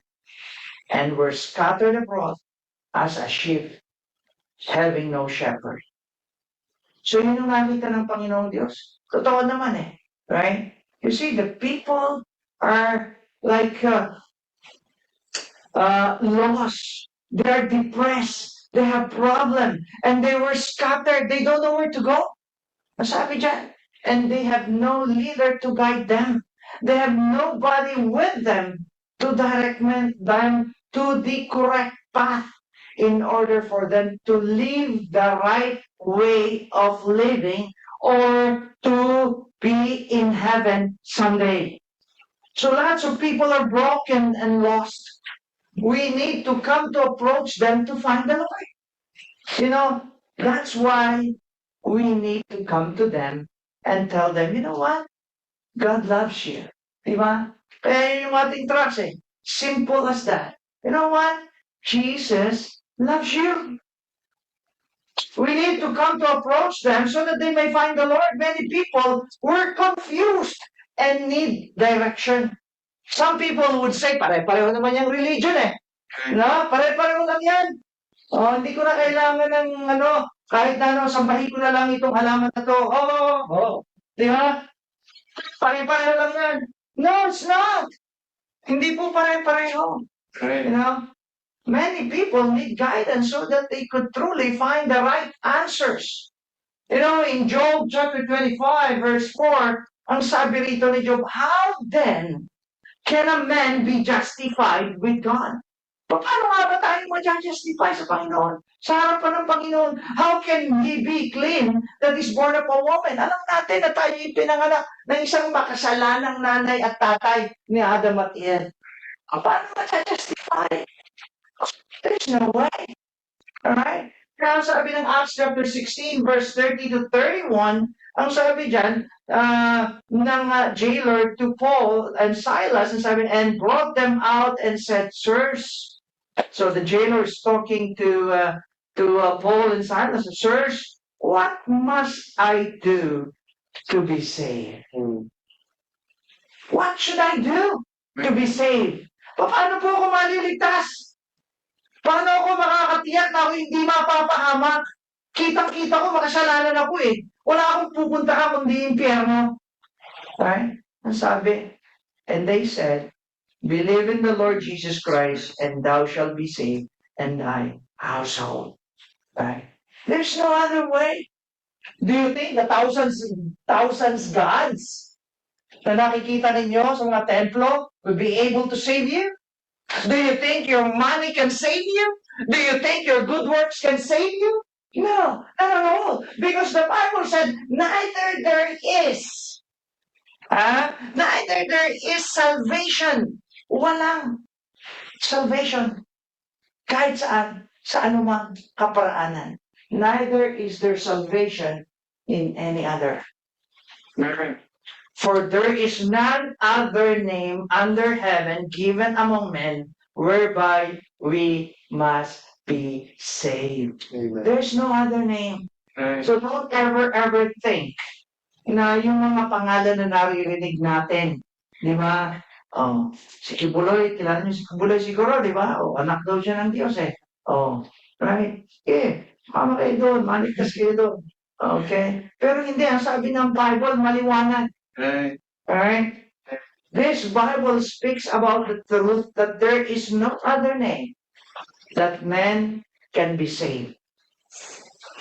and were scattered abroad as a sheep having no shepherd. So yun yung nakita ng Panginoong Diyos. Totoo naman eh. Right? You see, the people are like lost. They are depressed. They have problem. And they were scattered. They don't know where to go. Masabi dyan. And they have no leader to guide them. They have nobody with them to direct them to the correct path in order for them to live the right way of living or to be in heaven someday. So lots of people are broken and lost. We need to come to approach them to find the Lord. That's why we need to come to them and tell them, you know what? God loves you. Diba? Kaya yung ating trust eh. Simple as that. You know what? Jesus loves you. We need to come to approach them so that they may find the Lord. Many people were confused and need direction. Some people would say, pare-pareho naman yung religion eh. No? Pare-pareho lang yan. Hindi ko na kailangan ng kahit na sambahin ko na lang itong halaman na to. Di ba? Pare-pareho lang yan. No, it's not. Hindi po pare-pareho. Many people need guidance so that they could truly find the right answers. In Job chapter 25, verse 4, ang sabi rito ni Job, how then can a man be justified with God? Paano nga ba tayo ma-justify sa Panginoon? Sa harapan ng Panginoon, how can he be clean that is born of a woman? Alam natin na tayo ipinanganak ng isang makasalanang nanay at tatay ni Adam at Eve. Paano ma-justify? There's no way. Alright? Kaya sabi ng Acts chapter 16, verse 30 to 31, ang sabi dyan, ng jailer to Paul and Silas, and brought them out and said, Sirs, so the jailer is talking to Paul and Silas, Sirs, what must I do to be saved? What should I do to be saved? Paano po ako maliligtas? Paano ako makakatiyak na ako hindi mapapahamak? Kitang-kita ko, makasalanan ako eh. Wala akong pupuntahan kundi impyerno. Right? Ang sabi, and they said, believe in the Lord Jesus Christ, and thou shalt be saved, and thy household. Right? There's no other way. Do you think the thousands gods na nakikita ninyo sa mga templo will be able to save you? Do you think your money can save you? Do you think your good works can save you? No, not at all. Because the Bible said, neither there is salvation. Walang salvation. Kahit saan, sa anumang kaparaanan. Neither is there salvation in any other. For there is none other name under heaven given among men whereby we must be saved. Amen. There's no other name. So don't ever think na yung mga pangalan na naririnig natin, di ba? Si Kibuloy, kilala niyo si Kibuloy siguro, di ba? Anak daw siya ng Diyos eh. Right? Mama kayo doon, maligtas kayo doon. Okay? Pero hindi, ang sabi ng Bible, maliwanag. Alright? This Bible speaks about the truth that there is no other name that man can be saved.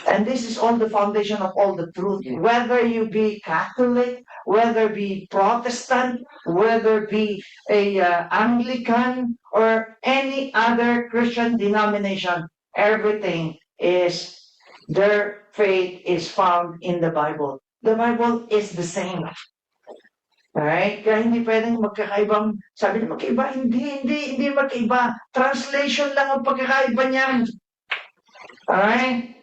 And this is all the foundation of all the truth. Whether you be Catholic, whether be Protestant, whether be a Anglican, or any other Christian denomination, everything is, their faith is found in the Bible. The Bible is the same. Alright? Kaya hindi pwedeng magkakaibang, sabi niya magkaiba, hindi magkaiba. Translation lang ang pagkakaiba niyan. Alright?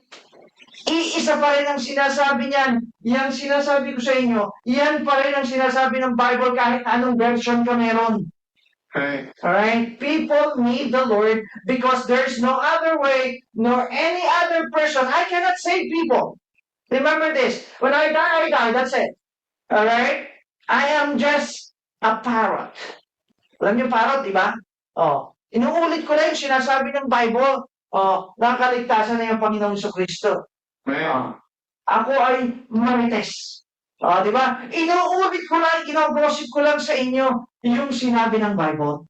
Iisa pa rin ang sinasabi niyan. Yang sinasabi ko sa inyo, yan pa rin ang sinasabi ng Bible kahit anong version ka meron. Alright? People need the Lord because there's no other way nor any other person. I cannot save people. Remember this. When I die, I die. That's it. Alright? I am just a parrot. Alam niyo parrot, di ba? Oh, inuulit ko lang yung sinasabi ng Bible. Oh, nakaligtasan na yung Panginoong Kristo. Oh, ako ay marites. Oh, di ba? Inuulit ko lang, ginagosip ko lang sa inyo yung sinabi ng Bible.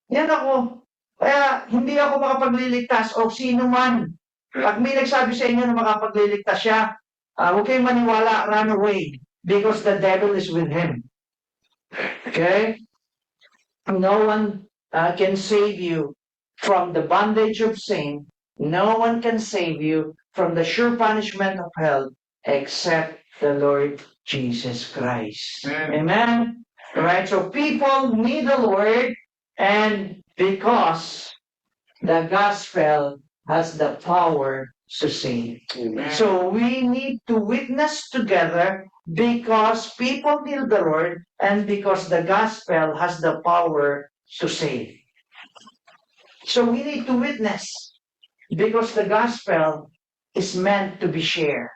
Yan ako. Kaya hindi ako makapagliligtas o sino man. Pag may nagsabi sa inyo na makapagliligtas siya, huwag kayong maniwala, run away. Because the devil is with him. Okay? No one can save you from the bondage of sin. No one can save you from the sure punishment of hell except the Lord Jesus Christ. Amen? Right? So people need the Lord, and because the gospel has the power to save. Amen. So we need to witness together because people need the Lord and because the gospel has the power to save. So we need to witness because the gospel is meant to be shared.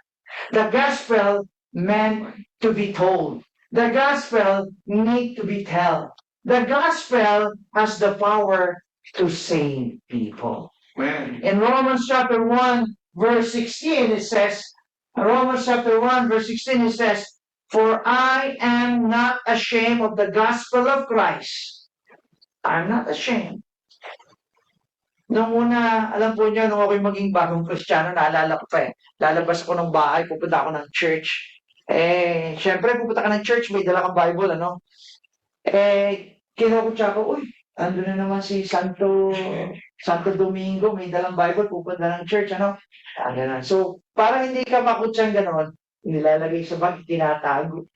The gospel meant to be told. The gospel need to be told. The gospel has the power to save people. In Romans chapter 1, verse 16, it says, Romans chapter 1, verse 16, it says, "For I am not ashamed of the gospel of Christ." I'm not ashamed. Nung una, alam po niyo, nung ako'y maging bagong Kristiyano, naalala ko pa eh. Lalabas ako ng bahay, pupunta ako ng church. Syempre, pupunta ka ng church, may dala kang Bible, ano? Kinukutsa ko, uy, ando na naman si Santo Domingo, may dalang Bible, pupunta ng church, ano? Ganun. So, para hindi ka makutsang ganon, nilalagay sa bag, tinatago.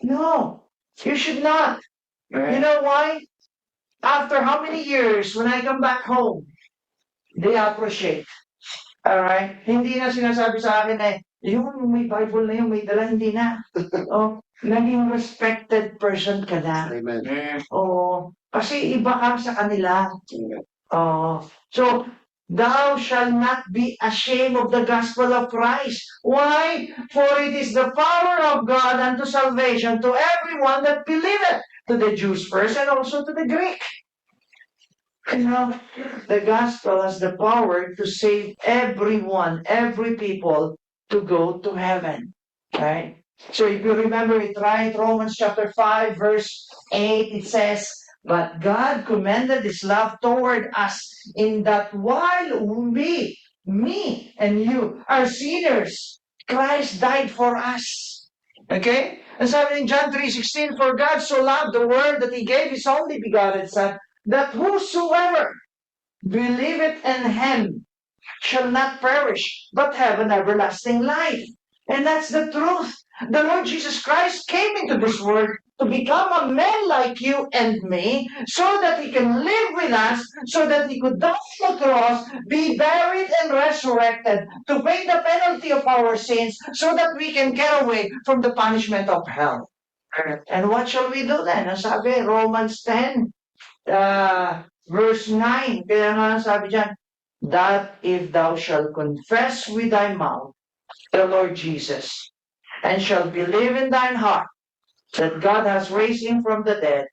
No, you should not. You know why? After how many years, when I come back home, they appreciate. Alright? Hindi na sinasabi sa akin yung may Bible na yung may dala, hindi na. Oh, naging respected person ka na. Amen. Oh, kasi iba ka sa kanila. Oh, so thou shalt not be ashamed of the gospel of Christ. Why? For it is the power of God unto salvation to everyone that believeth, to the Jews first and also to the Greek. You know, the gospel has the power to save everyone, every people to go to heaven. Right? So if you remember it right, Romans chapter 5, verse 8, it says, "But God commended His love toward us in that while we, me and you, are sinners, Christ died for us." Okay? And sabi in John 3:16, "For God so loved the world that He gave His only begotten Son, that whosoever believeth in Him shall not perish, but have an everlasting life." And that's the truth. The Lord Jesus Christ came into this world to become a man like you and me, so that He can live with us, so that He could die on the cross, be buried and resurrected, to pay the penalty of our sins, so that we can get away from the punishment of hell. And what shall we do then? Ang sabi, Romans 10, verse 9, kaya nga sabi dyan, "That if thou shalt confess with thy mouth the Lord Jesus, and shall believe in thine heart that God has raised Him from the dead,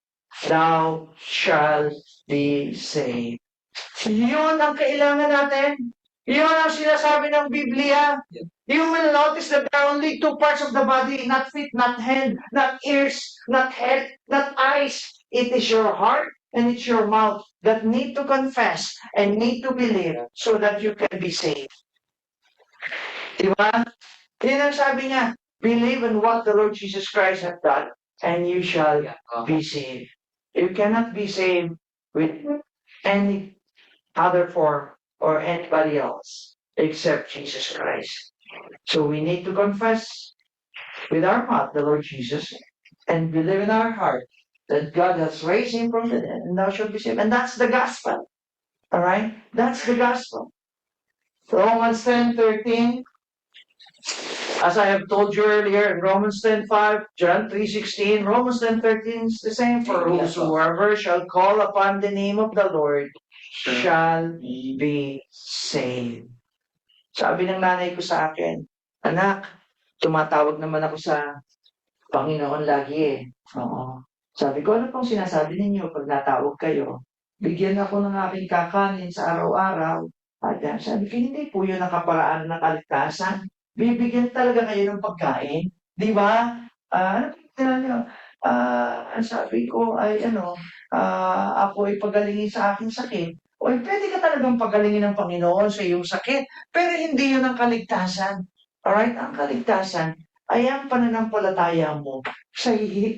thou shalt be saved." Yun ang kailangan natin. Yun ang sinasabi ng Biblia. You will notice that there are only two parts of the body, not feet, not hand, not ears, not head, not eyes. It is your heart and it's your mouth that need to confess and need to believe so that you can be saved. Diba? Yun ang sabi niya, believe in what the Lord Jesus Christ has done, and you shall be saved. You cannot be saved with any other form or anybody else except Jesus Christ. So we need to confess with our mouth the Lord Jesus and believe in our heart that God has raised him from the dead and thou shalt be saved. And that's the gospel. All right? That's the gospel. Romans 10:13. As I have told you earlier, in Romans 10:5, John 3:16, Romans 10:13 is the same. For whosoever shall call upon the name of the Lord shall be saved. Sabi ng nanay ko sa akin, anak, tumatawag naman ako sa Panginoon lagi eh. Oo. Sabi ko, ano pong sinasabi ninyo pag natawag kayo? Bigyan ako ng aking kakanin sa araw-araw. At sabi ko, hindi po yun ang kaparaan ng kaligtasan. Bibigyan talaga kayo ng pagkain. Di ba? Ano po nyo? Ang sabi ko ay ako ay pagalingin sa aking sakit. O pwede ka talagang pagalingin ng Panginoon sa iyong sakit. Pero hindi yun ang kaligtasan. Alright? Ang kaligtasan ay ang pananampalataya mo sa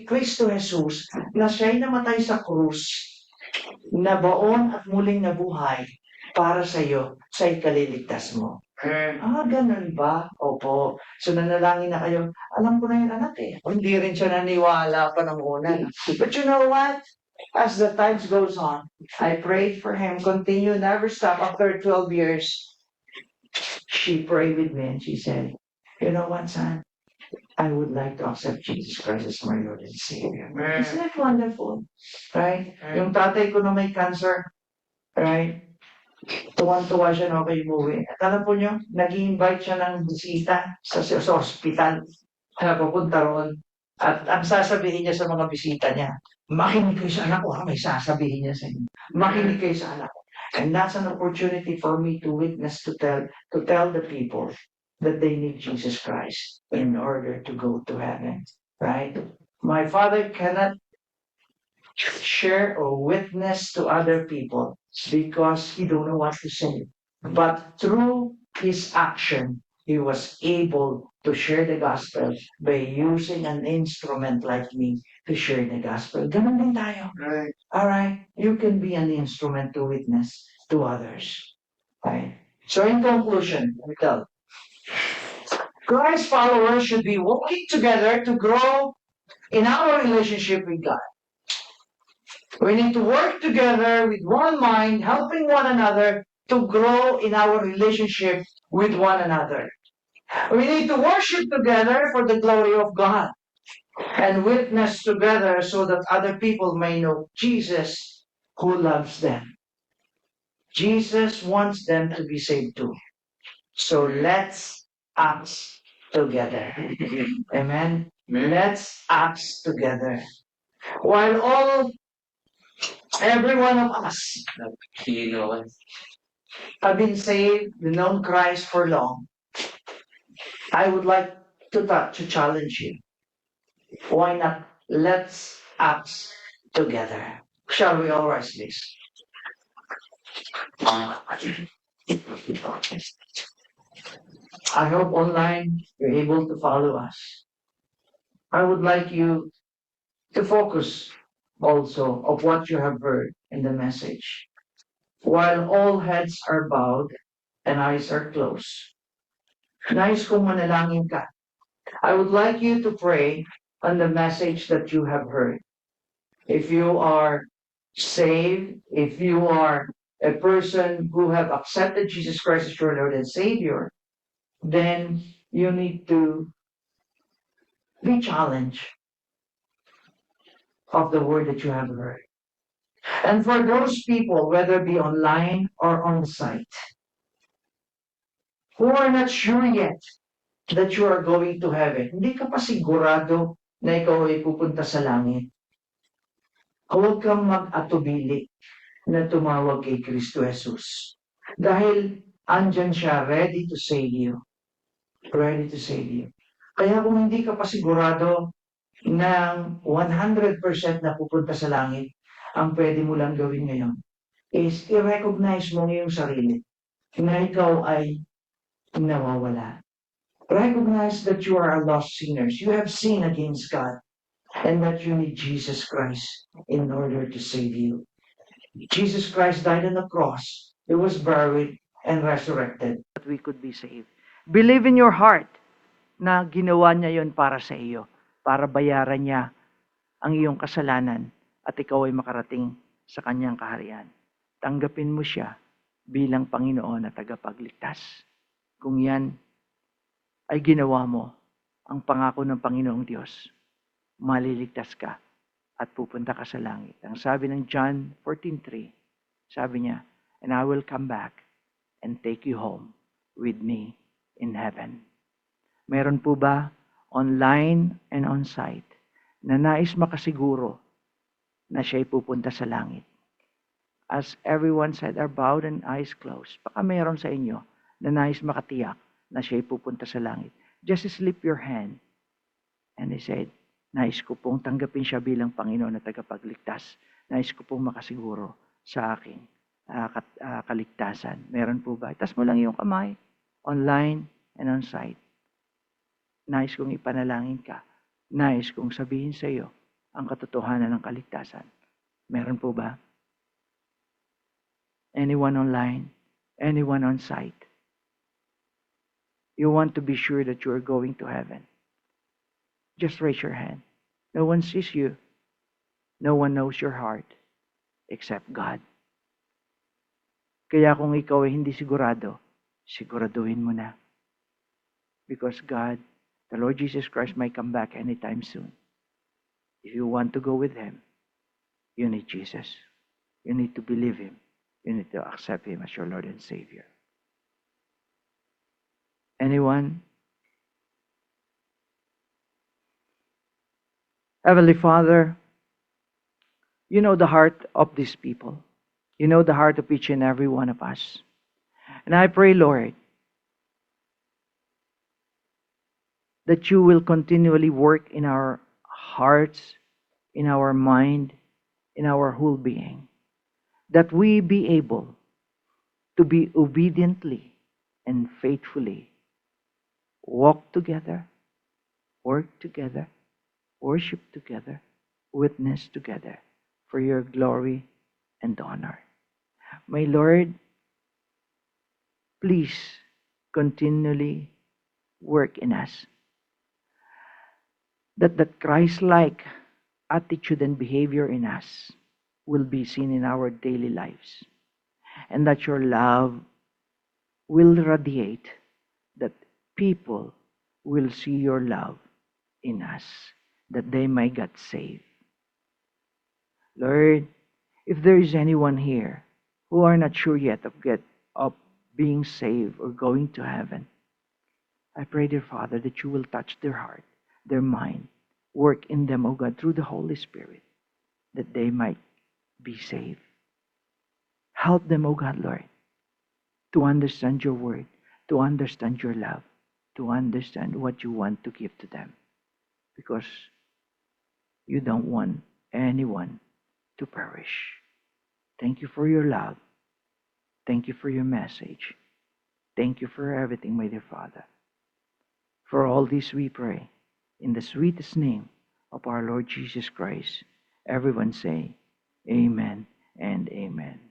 Kristo Jesus na siya'y namatay sa krus, nabaon at muling nabuhay para sa iyo, sa ikaliligtas mo. Ganun ba? Opo. So nanalangin na kayo. Alam ko na yun, anak eh. Hindi rin siya naniwala pa ng una. But you know what? As the times goes on, I prayed for him, continue, never stop. After 12 years, she prayed with me and she said, you know what, son? I would like to accept Jesus Christ as my Lord and Savior. Isn't that wonderful? Right? Yung tatay ko na may cancer, right? Tuwan-tuwa siya na ako umuwi. At alam po nyo, nag-invite siya ng bisita sa hospital. Pupunta roon. At ang sasabihin niya sa mga bisita niya, makinig kayo sa anak ko, may sasabihin niya sa inyo. Makinig kayo sa anak ko. And that's an opportunity for me to witness, to tell the people that they need Jesus Christ in order to go to heaven. Right? My father cannot share or witness to other people because he don't know what to say. But through his action, he was able to share the gospel by using an instrument like me to share the gospel. Ganun din tayo. Right. Alright? You can be an instrument to witness to others. Right? So in conclusion, let me tell. Christ's followers should be working together to grow in our relationship with God. We need to work together with one mind, helping one another to grow in our relationship with one another. We need to worship together for the glory of God and witness together so that other people may know Jesus who loves them. Jesus wants them to be saved too. So let's act together. Amen? Let's act together. While every one of us have been saved, known Christ for long, I would like to challenge you. Why not? Let's act together. Shall we all rise, please? I hope online you're able to follow us. I would like you to focus also of what you have heard in the message. While all heads are bowed and eyes are closed, nais kong manalangin ka. I would like you to pray on the message that you have heard. If you are saved, if you are a person who have accepted Jesus Christ as your Lord and Savior, then you need to be challenged of the word that you have heard. And for those people, whether it be online or on site, who are not sure yet that you are going to heaven, hindi ka pa sigurado na ikaw ay pupunta sa langit, huwag kang mag-atubili na tumawag kay Kristo Jesus. Dahil andyan siya, ready to save you. Ready to save you. Kaya kung hindi ka pa sigurado ng 100% na pupunta sa langit, ang pwede mo lang gawin ngayon is i-recognize mo ngayong sarili na ikaw ay nawawala. Recognize that you are a lost sinner. You have sinned against God and that you need Jesus Christ in order to save you. Jesus Christ died on the cross He was buried and resurrected. that we could be saved. Believe in your heart na ginawa niya yon para sa iyo, para bayaran niya ang iyong kasalanan at ikaw ay makarating sa kanyang kaharian. Tanggapin mo siya bilang Panginoon at tagapagligtas. Kung yan ay ginawa mo, ang pangako ng Panginoong Diyos, maliligtas ka at pupunta ka sa langit. Ang sabi ng John 14:3, sabi niya, "And I will come back and take you home with me in heaven." Meron po ba online and on-site na nais makasiguro na siya'y pupunta sa langit? As everyone said, our bowed and eyes closed. Baka meron sa inyo na nais makatiyak na siya'y pupunta sa langit. Just slip your hand. And he said, nais ko pong tanggapin siya bilang Panginoon na tagapagligtas. Nais ko pong makasiguro sa aking kaligtasan. Meron po ba? Itas mo lang yung kamay. Online and on-site. Nais kong ipanalangin ka. Nais kong sabihin sa iyo ang katotohanan ng kaligtasan. Meron po ba? Anyone online? Anyone on site? You want to be sure that you are going to heaven? Just raise your hand. No one sees you. No one knows your heart except God. Kaya kung ikaw ay hindi sigurado, siguraduhin mo na. Because God, the Lord Jesus Christ, might come back anytime soon. If you want to go with Him, you need Jesus. You need to believe Him. You need to accept Him as your Lord and Savior. Anyone? Heavenly Father, you know the heart of these people. You know the heart of each and every one of us. And I pray, Lord, that you will continually work in our hearts, in our mind, in our whole being. That we be able to be obediently and faithfully walk together, work together, worship together, witness together for your glory and honor. My Lord, please continually work in us. That Christ-like attitude and behavior in us will be seen in our daily lives. And that your love will radiate, that people will see your love in us, that they might get saved. Lord, if there is anyone here who are not sure yet of being saved or going to heaven, I pray, dear Father, that you will touch their heart, their mind, work in them, O God, through the Holy Spirit, that they might be saved. Help them, O God, Lord, to understand your word, to understand your love, to understand what you want to give to them. Because you don't want anyone to perish. Thank you for your love. Thank you for your message. Thank you for everything, my dear Father. For all this we pray in the sweetest name of our Lord Jesus Christ. Everyone say, Amen and amen.